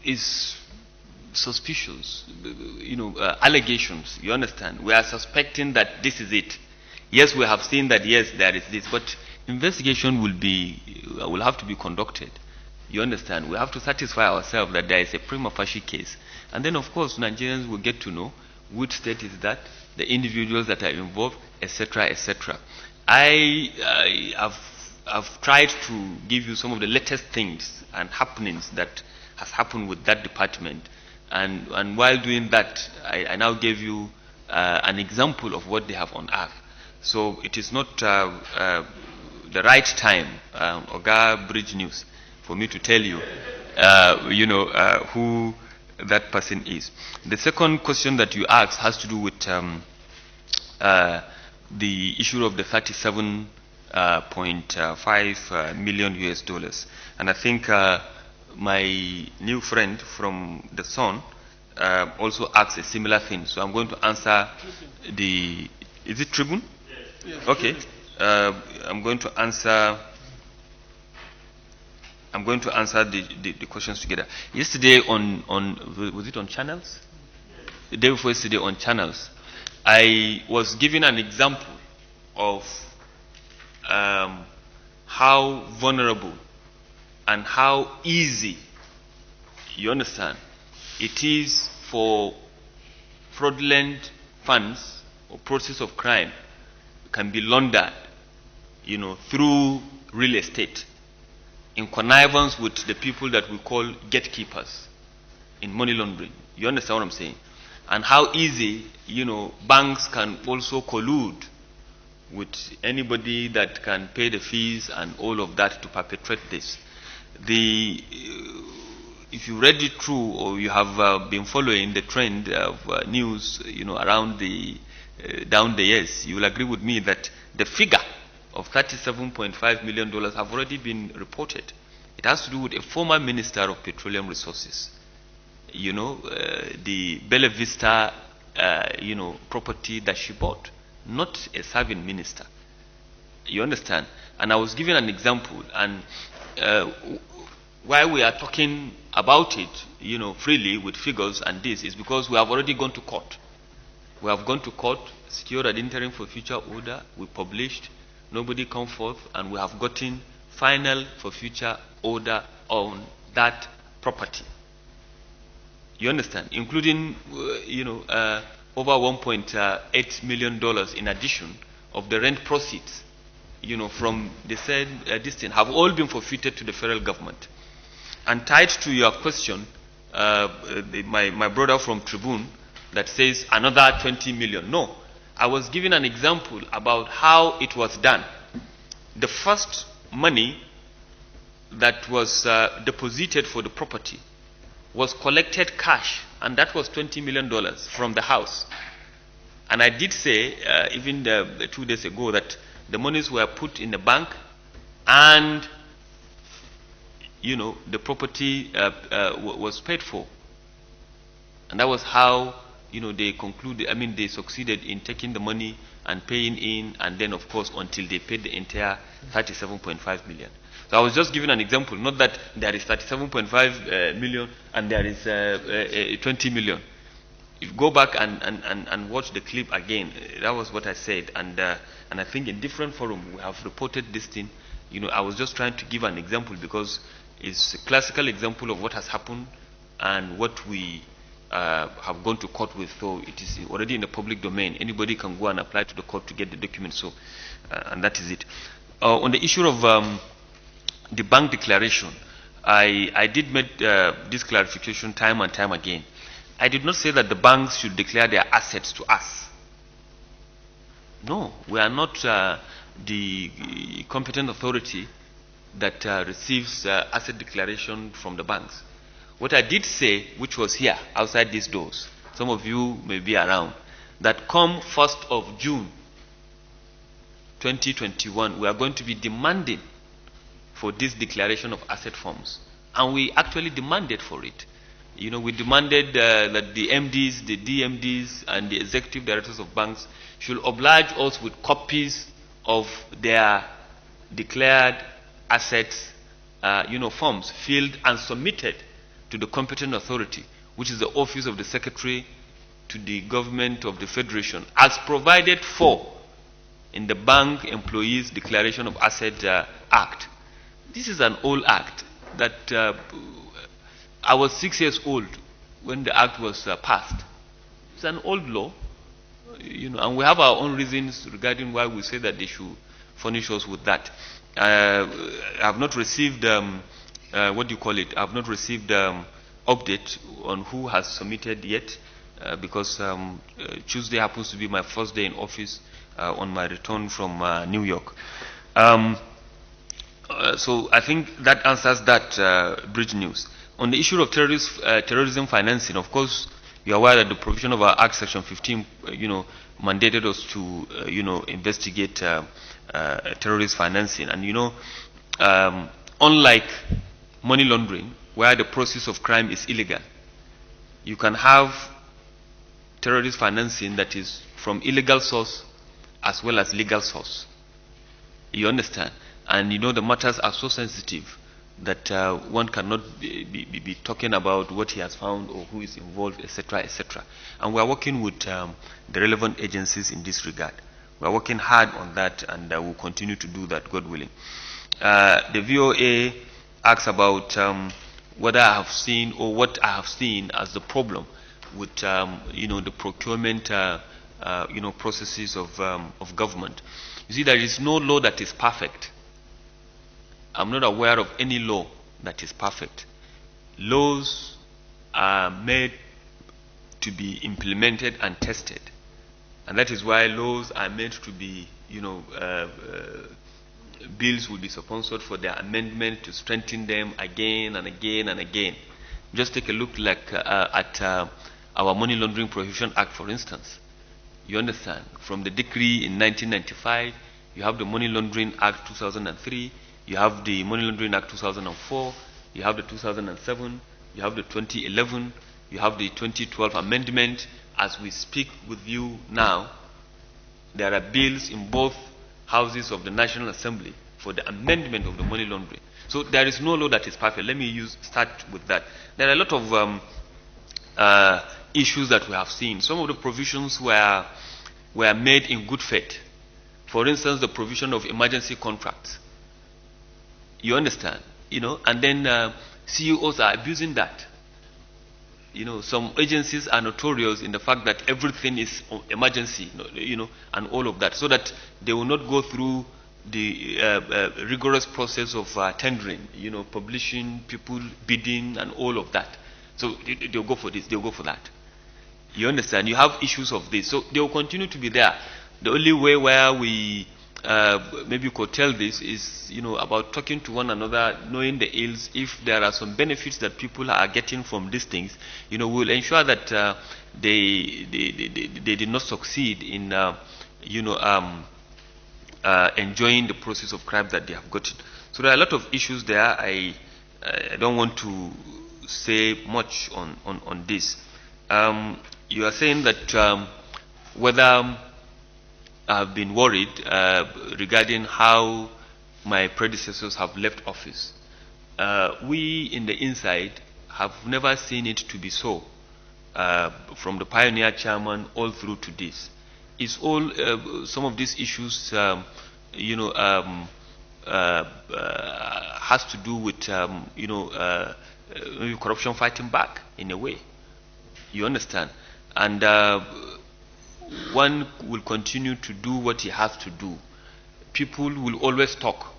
is suspicious, allegations. You understand? We are suspecting that this is it. Yes, we have seen that. Yes, there is this, but investigation will have to be conducted. You understand? We have to satisfy ourselves that there is a prima facie case, and then of course Nigerians will get to know which state is that, the individuals that are involved, etc., etc. I've tried to give you some of the latest things and happenings that has happened with that department, and while doing that, I now gave you an example of what they have unearthed. So it is not the right time, Oga Bridge News, for me to tell you, who that person is. The second question that you asked has to do with the issue of the 37.5 million US dollars. And I think my new friend from the Sun also asked a similar thing. So I'm going to answer the, is it Tribune? Yes. Okay. I'm going to answer the questions together. Yesterday on was it on Channels? The day before yesterday on Channels, I was giving an example of how vulnerable and how easy, you understand, it is for fraudulent funds or process of crime can be laundered, through real estate, in connivance with the people that we call gatekeepers in money laundering. You understand what I'm saying? And how easy, banks can also collude with anybody that can pay the fees and all of that to perpetrate this. If you read it through, or you have been following the trend of news, around down the years, you will agree with me that the figure of $37.5 million have already been reported. It has to do with a former Minister of Petroleum Resources. The Bella Vista, property that she bought, not a serving minister. You understand? And I was giving an example, and why we are talking about it, freely with figures and this, is because we have already gone to court. We have gone to court, secured an interim for future order, we published, nobody come forth, and we have gotten final for future order on that property. You understand? Including, over $1.8 million in addition of the rent proceeds, from the said this thing, have all been forfeited to the federal government. And tied to your question, my brother from Tribune that says another 20 million. No, I was giving an example about how it was done. The first money that was deposited for the property was collected cash, and that was $20 million from the house. And I did say, even 2 days ago, that the monies were put in the bank, and the property was paid for. And that was how they concluded. They succeeded in taking the money and paying in, and then of course until they paid the entire 37.5 million. So I was just giving an example, not that there is 37.5 million and there is 20 million. If you go back and watch the clip again, that was what I said, and I think in different forums we have reported this thing. I was just trying to give an example because it's a classical example of what has happened and what we have gone to court with. So it is already in the public domain. Anybody can go and apply to the court to get the documents. So, and that is it. On the issue of the bank declaration, I did make this clarification time and time again. I did not say that the banks should declare their assets to us. No, we are not the competent authority that receives asset declaration from the banks. What I did say, which was here, outside these doors, some of you may be around, that come 1st of June 2021, we are going to be demanding for this declaration of asset forms. And we actually demanded for it. You know, we demanded that the MDs, the DMDs, and the executive directors of banks should oblige us with copies of their declared assets, forms filled and submitted to the competent authority, which is the Office of the Secretary to the Government of the Federation, as provided for in the Bank Employees Declaration of Asset Act. This is an old act that I was 6 years old when the act was passed. It's an old law, and we have our own reasons regarding why we say that they should furnish us with that. I have not received I've not received update on who has submitted yet, because Tuesday happens to be my first day in office on my return from New York. So I think that answers that bridge news. On the issue of terrorism financing, of course, you are aware that the provision of our Act Section 15, mandated us to, investigate terrorist financing. And, unlike money laundering, where the process of crime is illegal, you can have terrorist financing that is from illegal source as well as legal source. You understand? And the matters are so sensitive that one cannot be talking about what he has found or who is involved, etc., etc. And we are working with the relevant agencies in this regard. We are working hard on that, and we'll continue to do that, God willing. The VOA asks about whether I have seen or what I have seen as the problem with the procurement processes of government. You see, there is no law that is perfect. I'm not aware of any law that is perfect. Laws are made to be implemented and tested, and that is why laws are meant to be, bills will be sponsored for their amendment to strengthen them again and again and again. Just take a look at our Money Laundering Prohibition Act, for instance. You understand? From the decree in 1995, you have the Money Laundering Act 2003, you have the Money Laundering Act 2004, you have the 2007, you have the 2011, you have the 2012 amendment. As we speak with you now, there are bills in both houses of the National Assembly for the amendment of the money laundering. So there is no law that is perfect. Let me start with that. There are a lot of issues that we have seen. Some of the provisions were made in good faith. For instance, the provision of emergency contracts. You understand? And then CEOs are abusing that. Some agencies are notorious in the fact that everything is emergency, and all of that, so that they will not go through the rigorous process of tendering, publishing, people bidding, and all of that. So they'll go for this, they'll go for that. You understand? You have issues of this, so they will continue to be there. The only way where we maybe could tell this is, about talking to one another, knowing the ills. If there are some benefits that people are getting from these things, we'll ensure that they did not succeed in, enjoying the process of crime that they have gotten. So there are a lot of issues there. I don't want to say much on this. You are saying that whether I've been worried regarding how my predecessors have left office. We in the inside have never seen it to be so, from the pioneer chairman all through to this. It's all some of these issues, has to do with maybe corruption fighting back in a way. You understand? And one will continue to do what he has to do. People will always talk.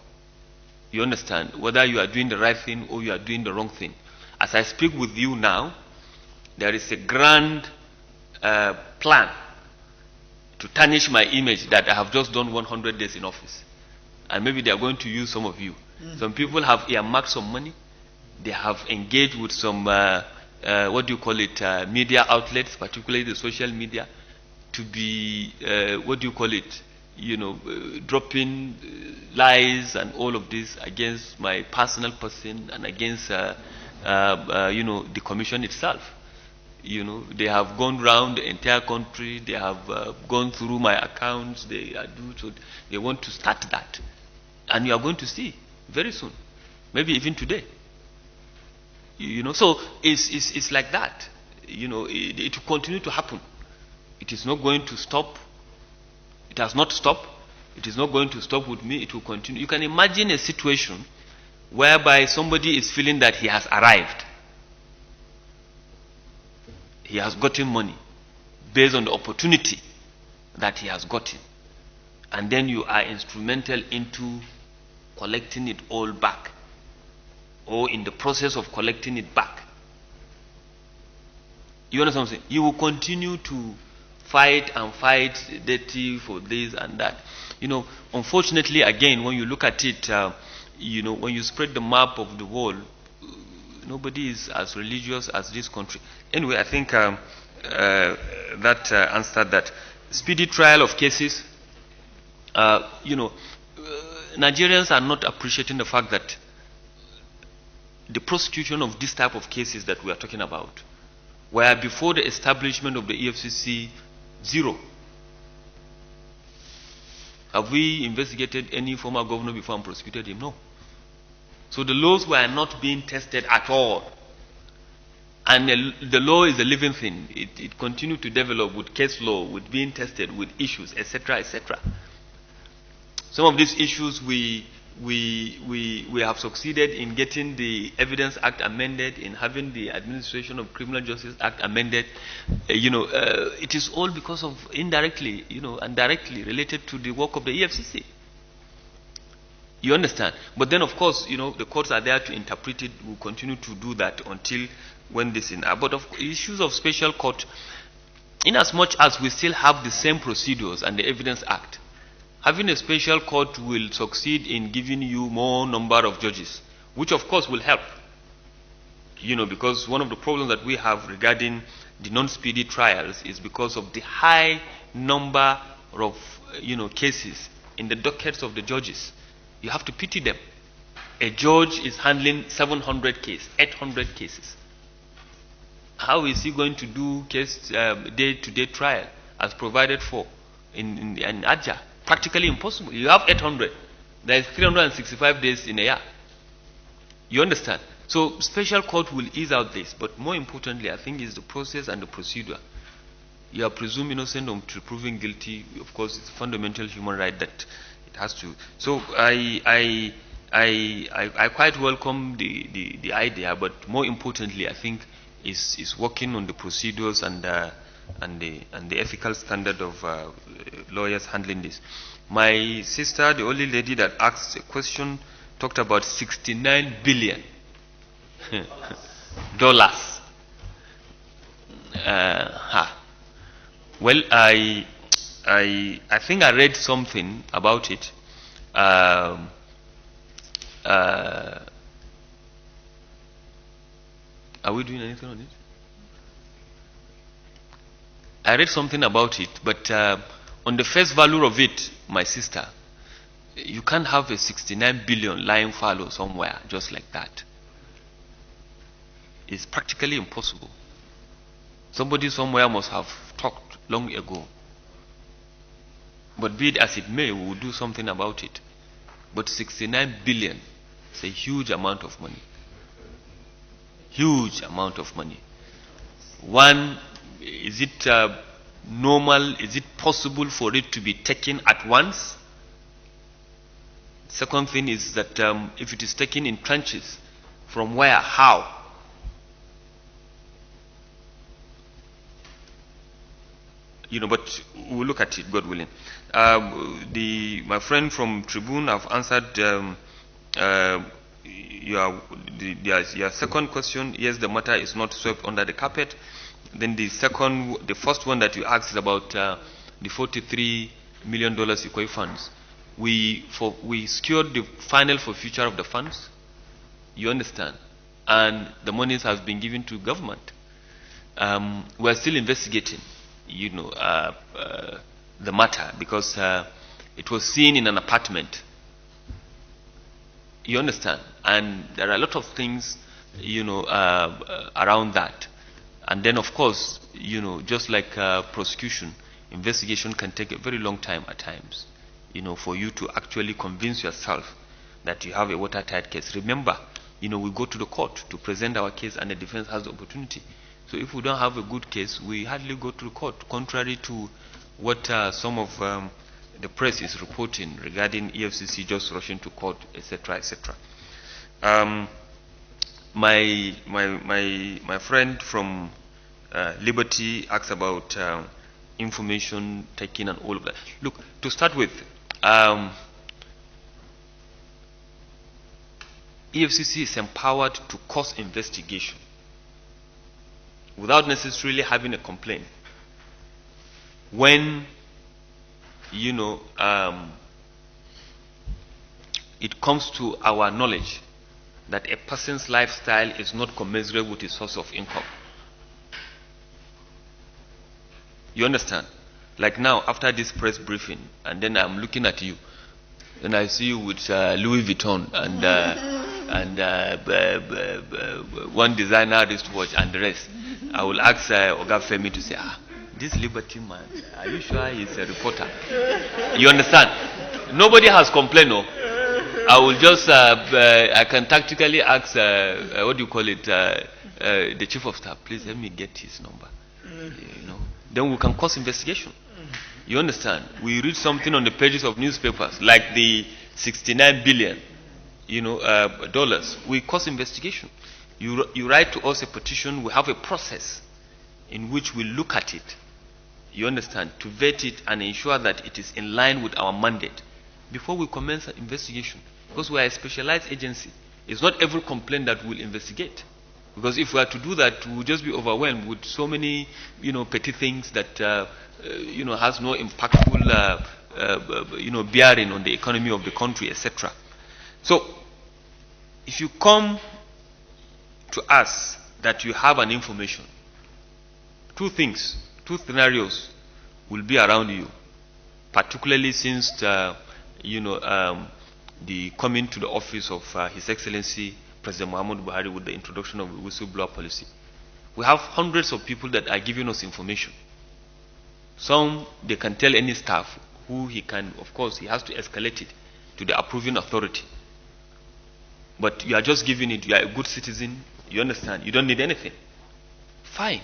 You understand? Whether you are doing the right thing or you are doing the wrong thing. As I speak with you now, there is a grand plan to tarnish my image that I have just done 100 days in office. And maybe they are going to use some of you. Some people have earmarked some money. They have engaged with some, what do you call it, media outlets, particularly the social media, to be, what do you call it, dropping lies and all of this against my personal person and against, the commission itself. They have gone round the entire country. They have gone through my accounts. They want to start that, and you are going to see very soon, maybe even today. So it's like that. It will continue to happen. It is not going to stop. It has not stopped. It is not going to stop with me. It will continue. You can imagine a situation whereby somebody is feeling that he has arrived. He has gotten money based on the opportunity that he has gotten. And then you are instrumental into collecting it all back, or in the process of collecting it back. You understand what I'm saying? You will continue to fight and fight dirty for this and that. Unfortunately, again, when you look at it, when you spread the map of the world, nobody is as religious as this country. Anyway, I think that answered that. Speedy trial of cases. Nigerians are not appreciating the fact that the prosecution of this type of cases that we are talking about, where before the establishment of the EFCC, zero. Have we investigated any former governor before and prosecuted him? No. So the laws were not being tested at all. And the law is a living thing. It continued to develop with case law, with being tested, with issues, etc., etc. Some of these issues we have succeeded in getting the Evidence Act amended, in having the Administration of Criminal Justice Act amended. It is all because of indirectly, and directly related to the work of the EFCC. You understand? But then, of course, the courts are there to interpret it. We'll continue to do that until when this in. But of issues of special court, in as much as we still have the same procedures and the Evidence Act, having a special court will succeed in giving you more number of judges, which of course will help. Because one of the problems that we have regarding the non-speedy trials is because of the high number of cases in the dockets of the judges. You have to pity them. A judge is handling 700 cases, 800 cases. How is he going to do case day-to-day trial as provided for in AJA? Practically impossible. You have 800. There is 365 days in a year. You understand? So special court will ease out this, but more importantly, I think, is the process and the procedure. You are presumed innocent until proven guilty. Of course, it's a fundamental human right that it has to. So I quite welcome the idea, but more importantly, I think, is working on the procedures and the ethical standard of lawyers handling this. My sister, the only lady that asked a question, talked about $69 billion dollars. Well, I think I read something about it. Are we doing anything on it? I read something about it, but on the face value of it, my sister, you can't have a 69 billion lying fallow somewhere just like that. It's practically impossible. Somebody somewhere must have talked long ago. But be it as it may, we will do something about it. But 69 billion is a huge amount of money. Huge amount of money. One, is it normal? Is it possible for it to be taken at once? Second thing is that if it is taken in tranches, from where, how? But we'll look at it, God willing. My friend from Tribune have answered your second question. Yes, the matter is not swept under the carpet. Then the first one that you asked is about the $43 million Equi funds. we secured the final forfeiture of the funds. You understand? And the monies have been given to government. We are still investigating, the matter, because it was seen in an apartment. You understand? And there are a lot of things, around that. And then, of course, just like prosecution, investigation can take a very long time at times, for you to actually convince yourself that you have a watertight case. Remember, we go to the court to present our case, and the defense has the opportunity. So if we don't have a good case, we hardly go to the court, contrary to what some of the press is reporting regarding EFCC just rushing to court, etc., etc. My friend from Liberty asked about information taking and all of that. Look, to start with, EFCC is empowered to cause investigation without necessarily having a complaint. When it comes to our knowledge that a person's lifestyle is not commensurate with his source of income. You understand? Like now, after this press briefing, and then I'm looking at you, and I see you with Louis Vuitton and one designer wristwatch and the rest. I will ask Oga Femi to say, this Liberty man, are you sure he's a reporter? You understand? Nobody has complained, no? I will just, I can tactically ask, what do you call it, the chief of staff, please let me get his number. Then we can cause investigation. You understand? We read something on the pages of newspapers, like the 69 billion, dollars. We cause investigation. You write to us a petition, we have a process in which we look at it, you understand, to vet it and ensure that it is in line with our mandate before we commence an investigation. Because we are a specialized agency. It's not every complaint that we'll investigate. Because if we are to do that, we'll just be overwhelmed with so many, petty things that, has no impactful, bearing on the economy of the country, etc. So, if you come to us that you have an information, two scenarios will be around you, particularly since, the coming to the office of His Excellency President Muhammad Buhari with the introduction of the whistleblower policy. We have hundreds of people that are giving us information. Some, they can tell any staff who he can, of course, he has to escalate it to the approving authority. But you are just giving it, you are a good citizen, you understand, you don't need anything. Fine.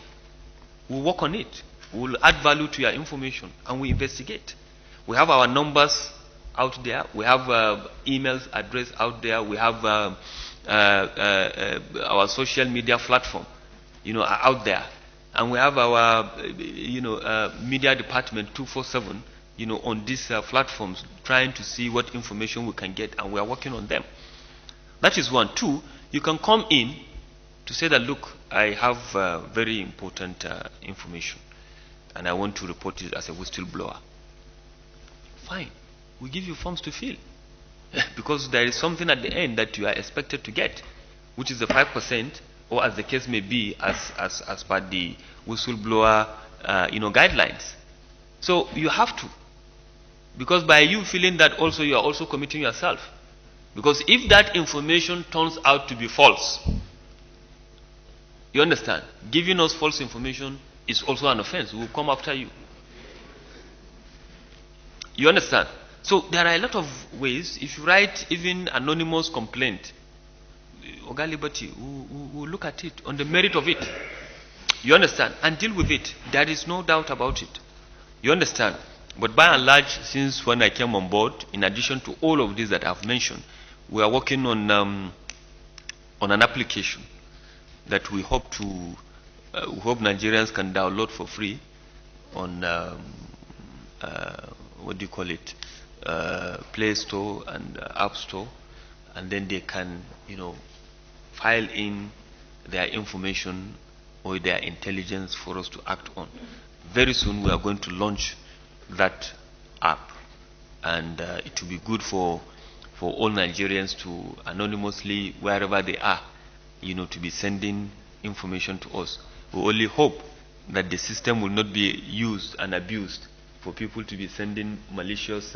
We'll work on it. We'll add value to your information and we investigate. We have our numbers out there. We have emails address out there. We have our social media platform, are out there. And we have our, media department 247, on these platforms trying to see what information we can get, and we are working on them. That is one. Two, you can come in to say that, look, I have very important information and I want to report it as a whistleblower. Fine. We give you forms to fill. Because there is something at the end that you are expected to get, which is the 5%, or as the case may be, as per the whistleblower guidelines. So you have to. Because by you feeling that also, you are also committing yourself. Because if that information turns out to be false, you understand, giving us false information is also an offense. We will come after you. You understand? So there are a lot of ways. If you write even anonymous complaint, Oga Liberty will look at it on the merit of it. You understand? And deal with it. There is no doubt about it. You understand? But by and large, since when I came on board, in addition to all of these that I've mentioned, we are working on an application that we hope Nigerians can download for free on what do you call it, Play Store and App Store, and then they can file in their information or their intelligence for us to act on. Very soon we are going to launch that app. and it will be good for all Nigerians to anonymously, wherever they are, to be sending information to us. We only hope that the system will not be used and abused for people to be sending malicious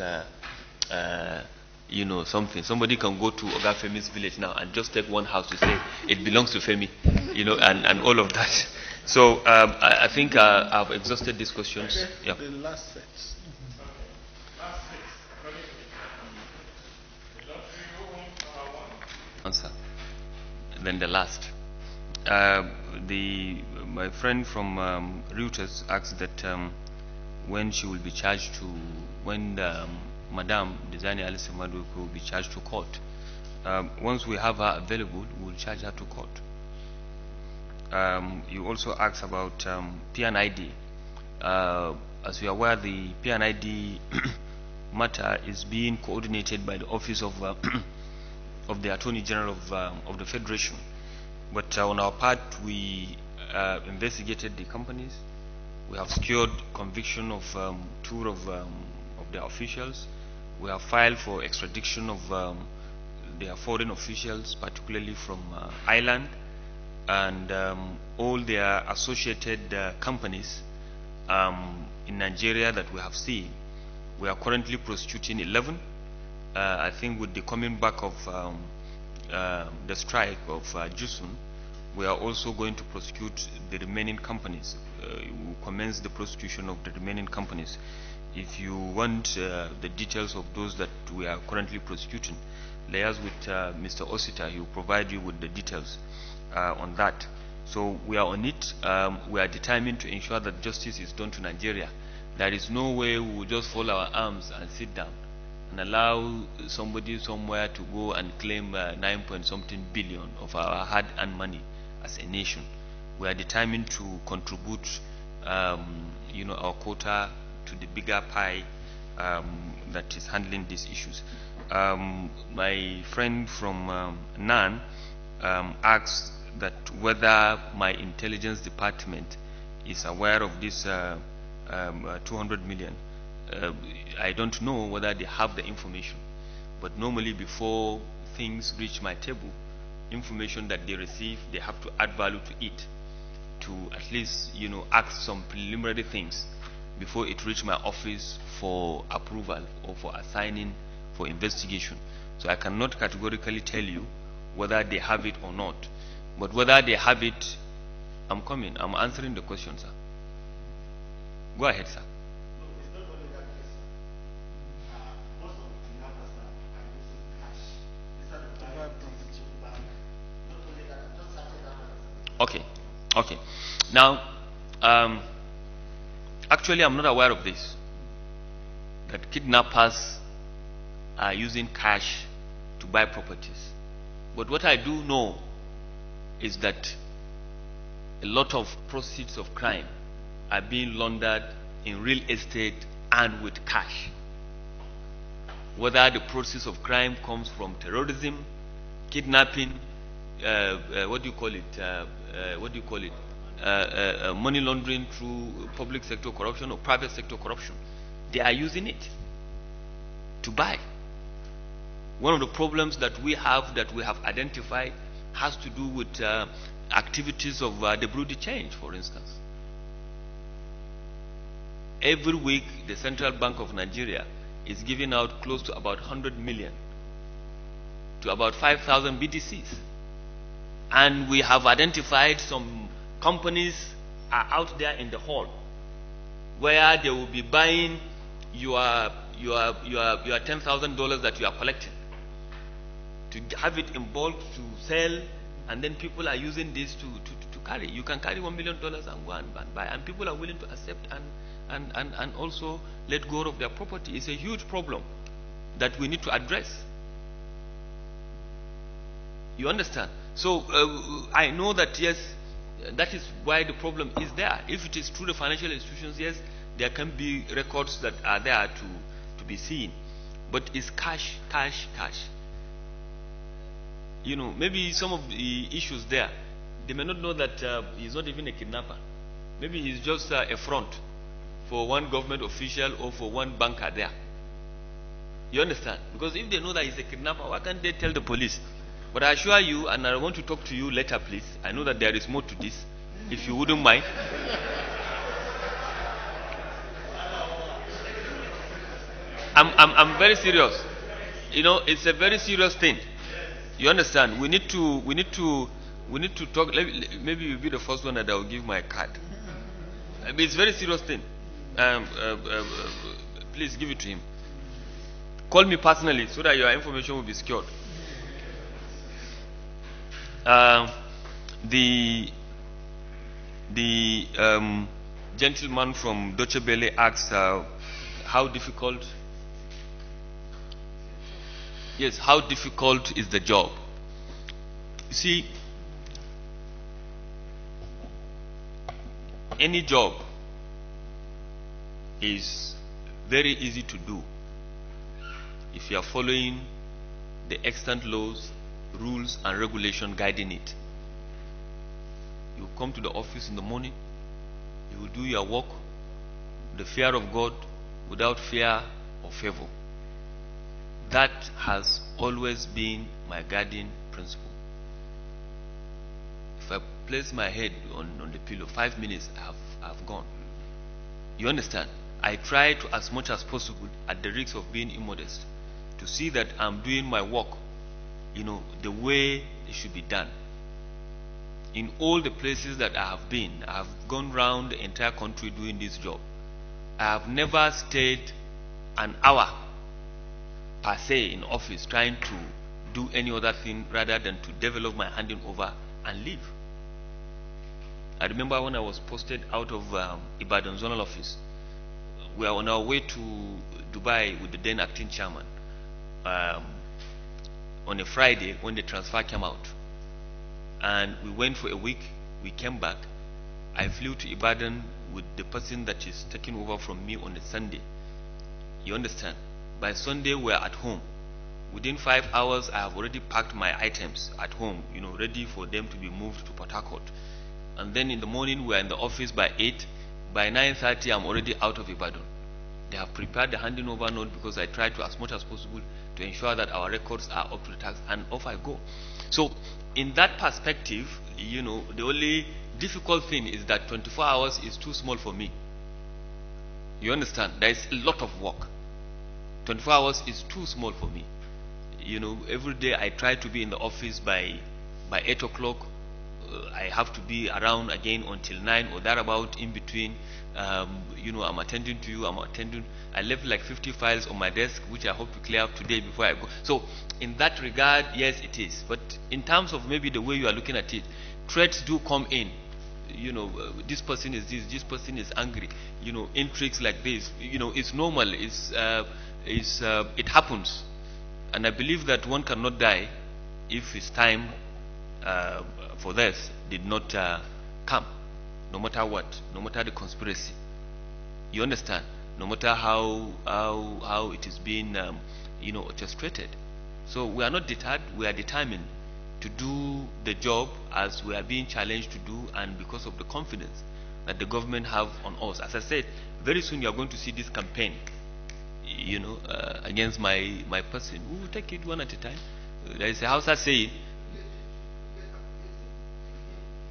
something. Somebody can go to Oga Femi's village now and just take one house to say it belongs to Femi, and all of that. So I think I've exhausted these questions. Okay. Yeah. The last set. Answer. And then the last. My friend from Reuters asked that when she will be charged to, when Madam Dizani Alice Maduko will be charged to court. Once we have her available, we will charge her to court. You also asked about PNID. As we are aware, the PNID matter is being coordinated by the Office of of the Attorney General of the Federation. But on our part, we investigated the companies. We have secured conviction of two of their officials. We have filed for extradition of their foreign officials, particularly from Ireland, and all their associated companies in Nigeria that we have seen. We are currently prosecuting 11. I think with the coming back of the strike of Jusun, we are also going to prosecute the remaining companies. We will commence the prosecution of the remaining companies. If you want the details of those that we are currently prosecuting, liaise with Mr. Osita. He will provide you with the details on that. So we are on it. We are determined to ensure that justice is done to Nigeria. There is no way we will just fold our arms and sit down and allow somebody somewhere to go and claim 9-point-something billion of our hard-earned money as a nation. We are determined to contribute, our quota to the bigger pie that is handling these issues. My friend from NAN asked that whether my intelligence department is aware of this 200 million. I don't know whether they have the information, but normally before things reach my table, information that they receive, they have to add value to it, to at least ask some preliminary things before it reach my office for approval or for assigning for investigation. So I cannot categorically tell you whether they have it or not, but whether they have it, I'm answering the question, sir. Go ahead, sir. Okay. Now, actually, I'm not aware of this. That kidnappers are using cash to buy properties. But what I do know is that a lot of proceeds of crime are being laundered in real estate and with cash. Whether the proceeds of crime comes from terrorism, kidnapping, money laundering through public sector corruption or private sector corruption, they are using it to buy. One of the problems that we have identified has to do with activities of the Bureau de Change, for instance. Every week, the Central Bank of Nigeria is giving out close to about 100 million to about 5,000 BDCs. And we have identified some companies are out there in the hall where they will be buying your $10,000 that you are collecting to have it in bulk to sell, and then people are using this to carry. You can carry $1 million and go and buy, and people are willing to accept and also let go of their property. It's a huge problem that we need to address. You understand? So I know that, yes, that is why the problem is there. If it is through the financial institutions, yes, there can be records that are there to be seen. But it's cash. Maybe some of the issues there, they may not know that he's not even a kidnapper. Maybe he's just a front for one government official or for one banker there. You understand? Because if they know that he's a kidnapper, why can't they tell the police? But I assure you, and I want to talk to you later, please. I know that there is more to this, if you wouldn't mind. I'm very serious. You know, it's a very serious thing. You understand? We need to talk. Maybe you'll be the first one that I will give my card. I mean, it's a very serious thing. Please give it to him. Call me personally so that your information will be secured. The gentleman from Deutsche Welle asked how difficult. Yes, how difficult is the job? You see, any job is very easy to do if you are following the extant laws, rules and regulation guiding it. You come to the office in the morning, you will do your work with the fear of God, without fear or favor. That has always been my guiding principle. If I place my head on the pillow, 5 minutes I have gone. You understand? I try to, as much as possible, at the risk of being immodest, to see that I'm doing my work, you know, the way it should be done. In all the places that I have been, I have gone around the entire country doing this job. I have never stayed an hour per se in office trying to do any other thing rather than to develop my handing over and leave. I remember when I was posted out of Ibadan zonal office, we are on our way to Dubai with the then acting chairman on a Friday when the transfer came out, and we went for a week. We came back. I flew to Ibadan with the person that is taking over from me on a Sunday. You understand? By Sunday we are at home. Within 5 hours I have already packed my items at home, you know, ready for them to be moved to Port Harcourt. And then in the morning we are in the office by 8. By 9:30 I'm already out of Ibadan. They have prepared the handing over note because I try to, as much as possible, to ensure that our records are up to the task, and off I go. So in that perspective, you know, the only difficult thing is that 24 hours is too small for me. You understand? There is a lot of work. 24 hours is too small for me. You know, every day I try to be in the office by 8 o'clock. I have to be around again until 9 or thereabout. In between, you know, I'm attending to you, I left like 50 files on my desk which I hope to clear up today before I go. So in that regard, yes, it is. But in terms of maybe the way you are looking at it, threats do come in. You know, this person is this person is angry, you know, intrigues like this, you know, it's normal, it happens. And I believe that one cannot die if his time for this did not come, no matter what, no matter the conspiracy. You understand? No matter how it is being you know, orchestrated. So we are not deterred, we are determined to do the job as we are being challenged to do, and because of the confidence that the government have on us. As I said, very soon you are going to see this campaign, you know, against my person. We will take it one at a time. There is a Hausa saying.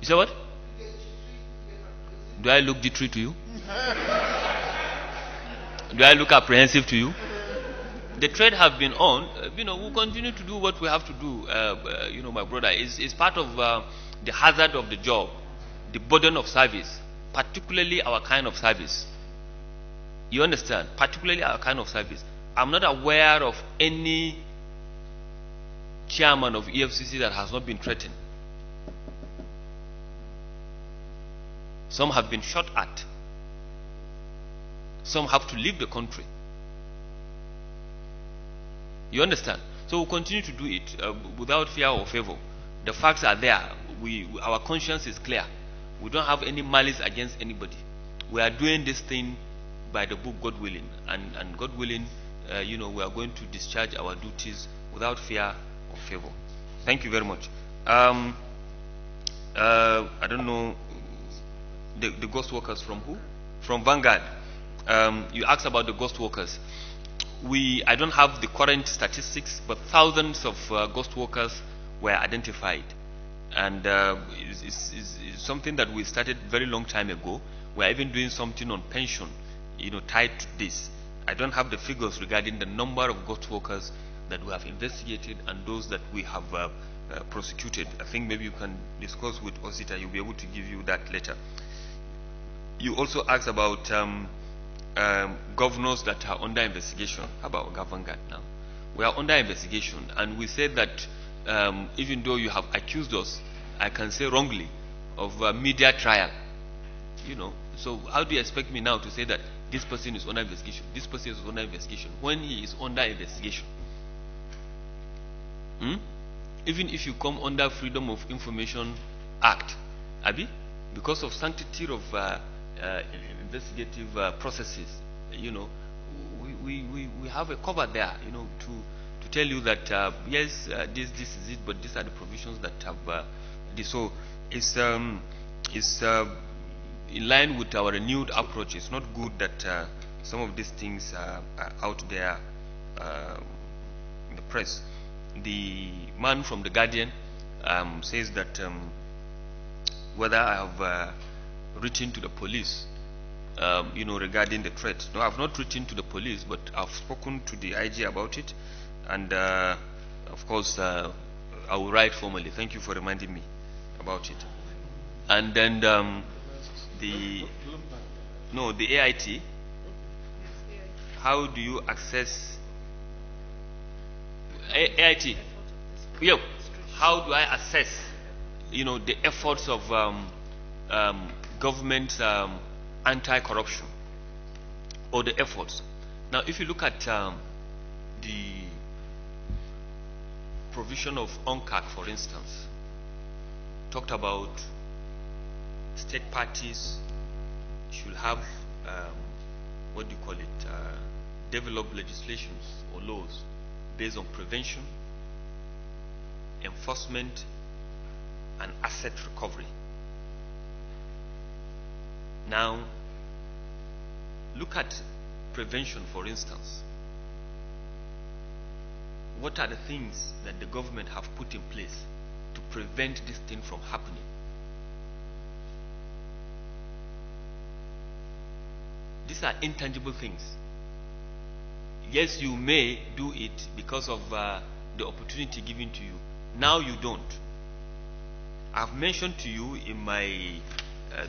You say what? Do I look jittery to you? Do I look apprehensive to you? The trade have been on. You know, we'll continue to do what we have to do. You know, my brother, is part of the hazard of the job, the burden of service, particularly our kind of service. You understand? Particularly our kind of service. I'm not aware of any chairman of EFCC that has not been threatened. Some have been shot at. Some have to leave the country. You understand? So we'll continue to do it without fear or favor. The facts are there. Our conscience is clear. We don't have any malice against anybody. We are doing this thing by the book, God willing. And God willing, you know, we are going to discharge our duties without fear or favor. Thank you very much. I don't know, the ghost workers from who? From Vanguard. You asked about the ghost workers. I don't have the current statistics, but thousands of ghost workers were identified. And it's something that we started very long time ago. We're even doing something on pension, tied to this. I don't have the figures regarding the number of ghost workers that we have investigated and those that we have prosecuted. I think maybe you can discuss with Osita. You'll be able to give you that later. You also asked about governors that are under investigation. How about Vanguard now? We are under investigation, and we said that even though you have accused us, I can say wrongly, of media trial. So how do you expect me now to say that this person is under investigation, this person is under investigation, when he is under investigation? Even if you come under Freedom of Information Act, Abi, because of sanctity of investigative processes, we have a cover there, to tell you that yes, this is it, but these are the provisions that have this. So it's in line with our renewed approach. It's not good that some of these things are out there in the press. The man from The Guardian says that whether I have written to the police regarding the threat. No, I've not written to the police, but I've spoken to the IG about it, and of course I will write formally. Thank you for reminding me about it. And then the AIT. How do you access AIT? Yeah. How do I assess the efforts of government anti-corruption, or the efforts? Now, if you look at the provision of UNCAC, for instance, talked about state parties should have develop legislations or laws based on prevention, enforcement, and asset recovery. Now, look at prevention, for instance. What are the things that the government have put in place to prevent this thing from happening? These are intangible things. Yes, you may do it because of the opportunity given to you. Now you don't. I've mentioned to you in my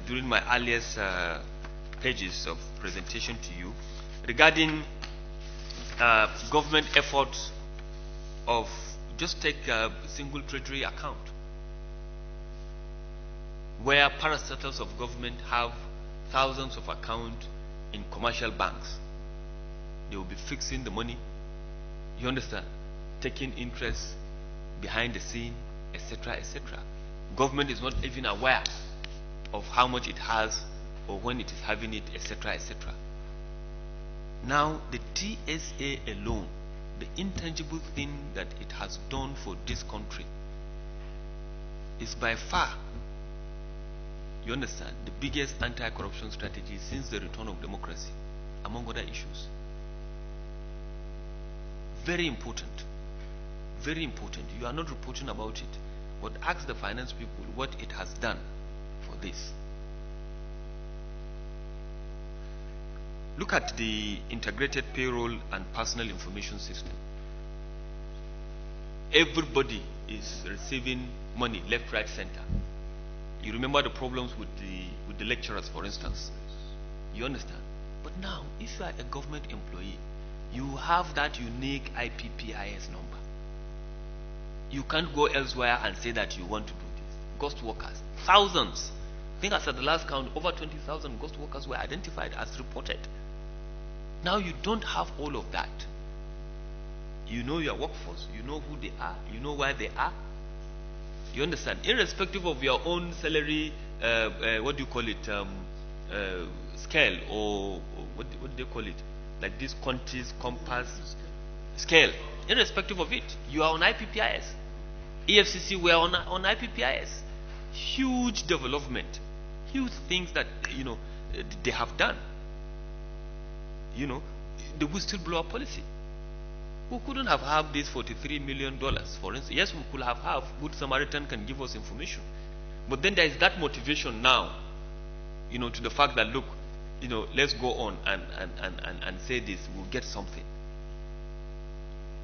during my earliest pages of presentation to you regarding government efforts of, just take a single treasury account, where parastatals of government have thousands of accounts in commercial banks. They will be fixing the money, you understand, taking interest behind the scene, etc., etc. Government is not even aware of how much it has or when it is having it, etc., etc. Now, the TSA alone, the intangible thing that it has done for this country, is by far, you understand, the biggest anti-corruption strategy since the return of democracy, among other issues. Very important. Very important. You are not reporting about it, but ask the finance people what it has done for this. Look at the integrated payroll and personal information system. Everybody is receiving money left, right, center. You remember the problems with the lecturers, for instance. You understand? But now, if you are a government employee, you have that unique IPPIS number. You can't go elsewhere and say that you want to do this. Ghost workers, thousands. I think as at the last count, over 20,000 ghost workers were identified as reported. Now you don't have all of that. You know your workforce, you know who they are, you know where they are. You understand? Irrespective of your own salary, scale, or what do they call it? Like this country's compass scale. Irrespective of it, you are on IPPIS. EFCC were on IPPIS. Huge development, huge things that they have done. The whistleblower policy. We couldn't have had this $43 million, for instance. Yes, we could have Good Samaritan can give us information. But then there is that motivation now, to the fact that, look, let's go on and say this, we'll get something.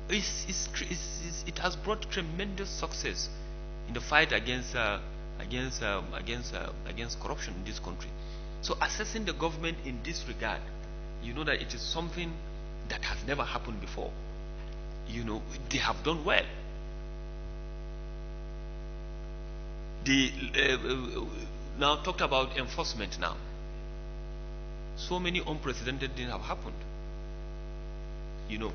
It has brought tremendous success in the fight against corruption in this country. So assessing the government in this regard, that it is something that has never happened before. They have done well. Now talked about enforcement now. So many unprecedented things have happened.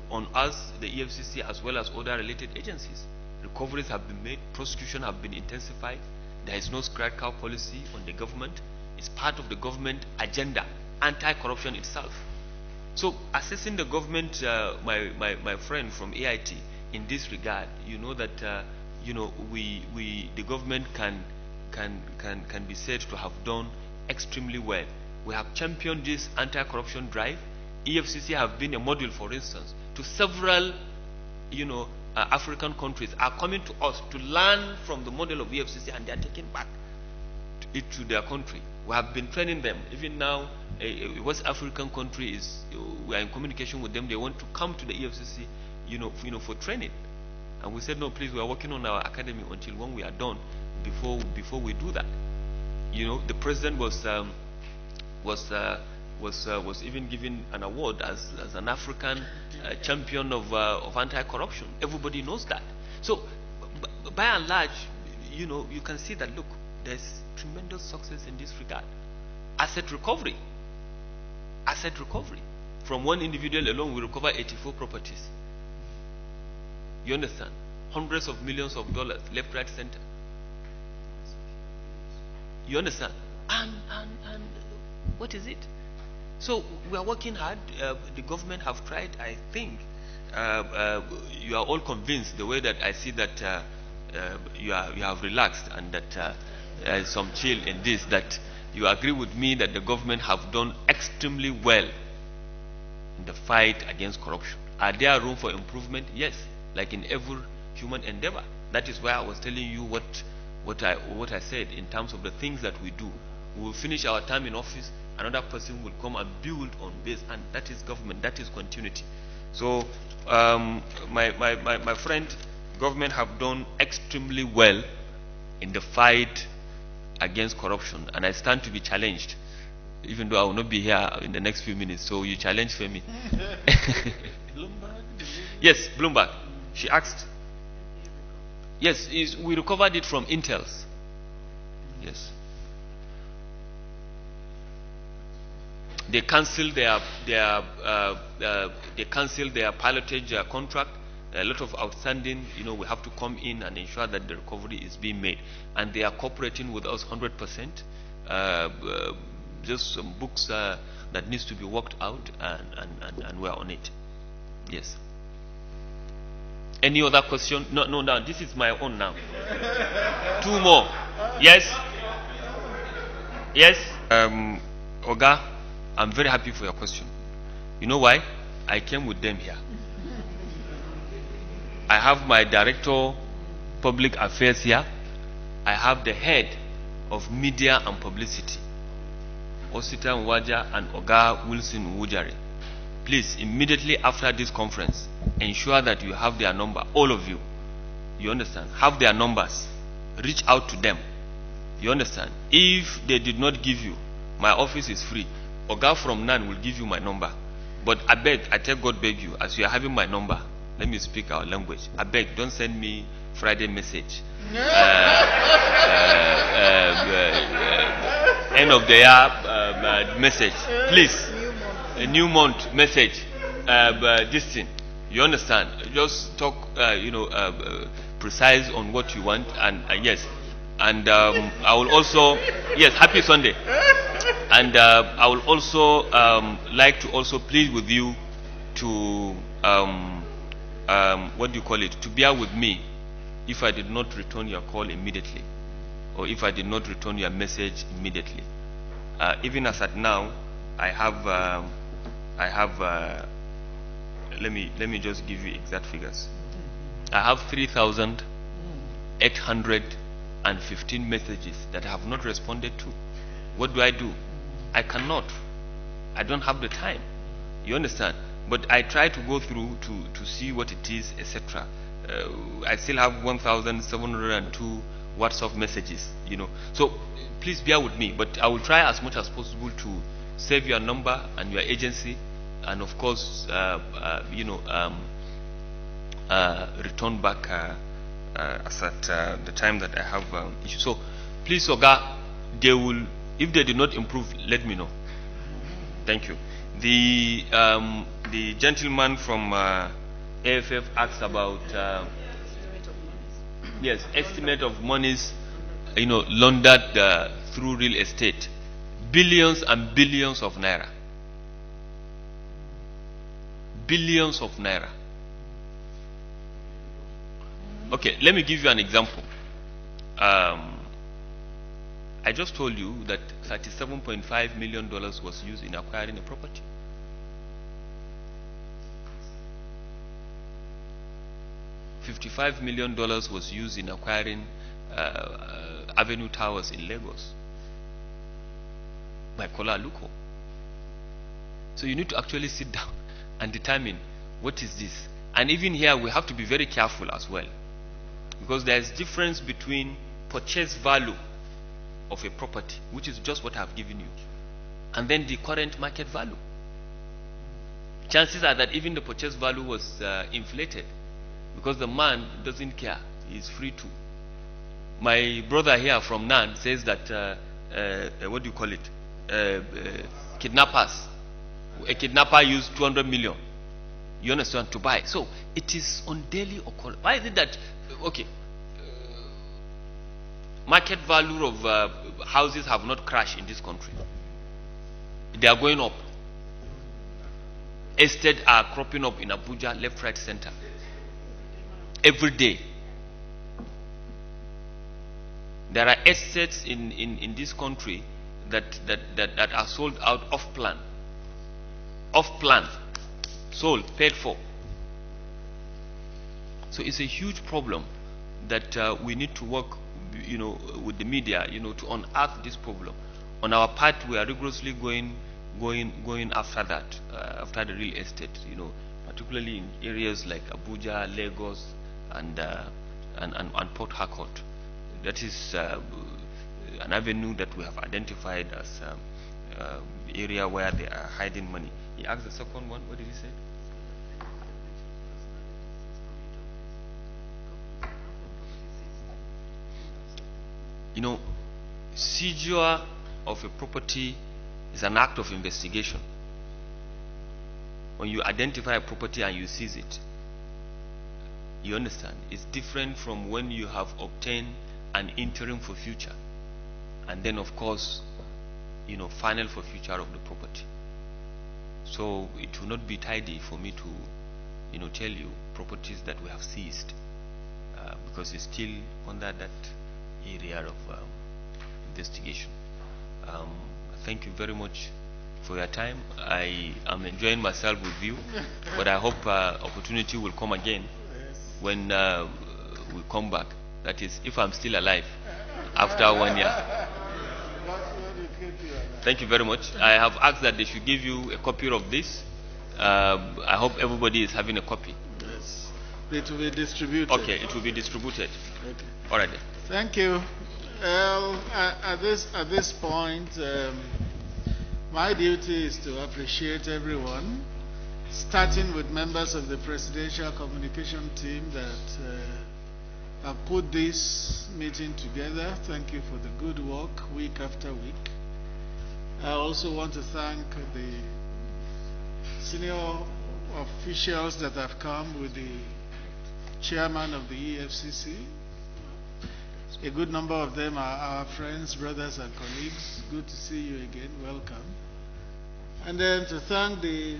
On us, the EFCC, as well as other related agencies. Recoveries have been made, prosecution have been intensified. There is no scratch cow policy on the government. It's part of the government agenda, anti-corruption itself. So assessing the government, my friend from AIT, in this regard, that the government can be said to have done extremely well. We have championed this anti-corruption drive. EFCC have been a model, for instance, to several African countries are coming to us to learn from the model of EFCC, and they are taking back to their country. We have been training them. Even now, a West African country we are in communication with them. They want to come to the EFCC, for training. And we said, no, please, we are working on our academy until when we are done, before we do that. The president was even given an award as an African champion of anti-corruption. Everybody knows that. So, by and large, you can see that, look, there's tremendous success in this regard. Asset recovery. From one individual alone, we recover 84 properties. You understand? Hundreds of millions of dollars, left, right, center. You understand? And what is it? So we are working hard. The government have tried. I think you are all convinced, the way that I see that you have relaxed, and that there is some chill in this, that you agree with me that the government have done extremely well in the fight against corruption. Are there room for improvement? Yes, like in every human endeavor. That is why I was telling you what I said in terms of the things that we do. We will finish our time in office, another person will come and build on this, and that is government, that is continuity. So my friend, government have done extremely well in the fight against corruption, and I stand to be challenged, even though I will not be here in the next few minutes. So you challenge Femi. Yes, Bloomberg. She asked. Yes, we recovered it from Intel's. Yes. They cancelled their pilotage contract. A lot of outstanding, we have to come in and ensure that the recovery is being made, and they are cooperating with us 100%. Just some books that needs to be worked out, and we are on it. Yes. Any other question? No. Now this is my own now. Two more. Yes. Oga, I'm very happy for your question. You know why? I came with them here. I have my director public affairs here. I have the head of media and publicity, Osita Nwaja and Oga Wilson Wujare. Please, immediately after this conference, ensure that you have their number, all of you. You understand? Have their numbers. Reach out to them. You understand? If they did not give you, my office is free. Oga from NAN will give you my number. But I beg, I tell God beg you, as you are having my number, let me speak our language. I beg, don't send me Friday message. End of the year message. Please. A new month message. This thing. You understand? Just talk, precise on what you want. And yes. And I will also, yes, happy Sunday. And I will also like to also plead with you to to bear with me if I did not return your call immediately, or if I did not return your message immediately. Even as at now, I have let me just give you exact figures. I have 3,815 messages that I have not responded to. What do? I cannot. I don't have the time. You understand? But I try to go through to see what it is, etc. I still have 1,702 WhatsApp messages, So please bear with me, but I will try as much as possible to save your number and your agency, and of course, return back as at the time that I have issue. So please, Oga, if they do not improve, let me know. Thank you. The gentleman from AFF asked about yes, estimate of monies, laundered through real estate, billions and billions of naira, billions of naira. Okay, let me give you an example. I just told you that $37.5 million was used in acquiring a property. $55 million was used in acquiring Avenue Towers in Lagos by Kola Aluko. So you need to actually sit down and determine what is this. And even here we have to be very careful as well, because there is difference between purchase value of a property, which is just what I have given you, and then the current market value. Chances are that even the purchase value was inflated, because the man doesn't care, he's free to. My brother here from Nan says that what do you call it, kidnappers, a kidnapper used 200 million, you understand, to buy. So it is on daily occurrence. Why is it that, okay, market value of houses have not crashed in this country? They are going up. Estates are cropping up in Abuja, left, right, center, every day. There are estates in this country that are sold out off plan, sold, paid for. So it's a huge problem that we need to work, with the media, to unearth this problem. On our part, we are rigorously going after that, after the real estate, particularly in areas like Abuja, Lagos, and Port Harcourt. That is an avenue that we have identified as area where they are hiding money. He asked the second one. What did he say? Seizure of a property is an act of investigation. When you identify a property and you seize it, you understand, it's different from when you have obtained an interim for future, and then of course, final for future of the property. So it will not be tidy for me to, tell you properties that we have seized, because it's still under that area of investigation. Thank you very much for your time. I am enjoying myself with you, but I hope opportunity will come again when we come back. That is, if I'm still alive after 1 year. Thank you very much. I have asked that they should give you a copy of this. I hope everybody is having a copy. Yes. It will be distributed. Okay, it will be distributed. Okay. All right then. Thank you. At this point, my duty is to appreciate everyone, starting with members of the Presidential Communication Team that have put this meeting together. Thank you for the good work week after week. I also want to thank the senior officials that have come, with the chairman of the EFCC. A good number of them are our friends, brothers, and colleagues. Good to see you again. Welcome. And then to thank the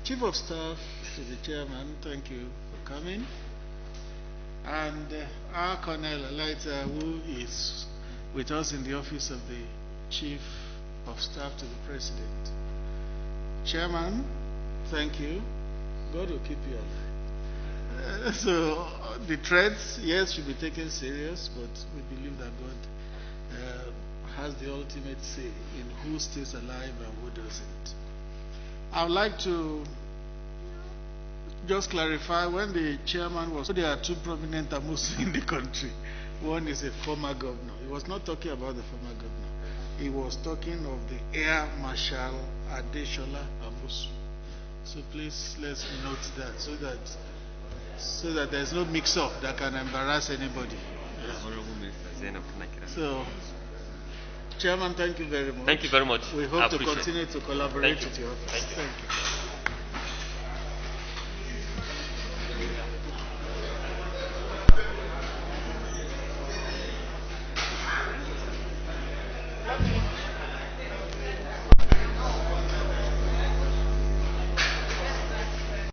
Chief of Staff to the Chairman. Thank you for coming. And our Colonel Elaita, who is with us in the office of the Chief of Staff to the President. Chairman, thank you. God will keep you alive. So the threats, yes, should be taken serious, but we believe that God has the ultimate say in who stays alive and who doesn't. I would like to just clarify, when the chairman was, there are two prominent Amusu in the country. One is a former governor. He was not talking about the former governor. He was talking of the Air Marshal Adeshola Amusu. So please let's note that so that there's no mix-up that can embarrass anybody. So, Chairman, thank you very much. Thank you very much. We hope to continue to collaborate with your office. Thank you.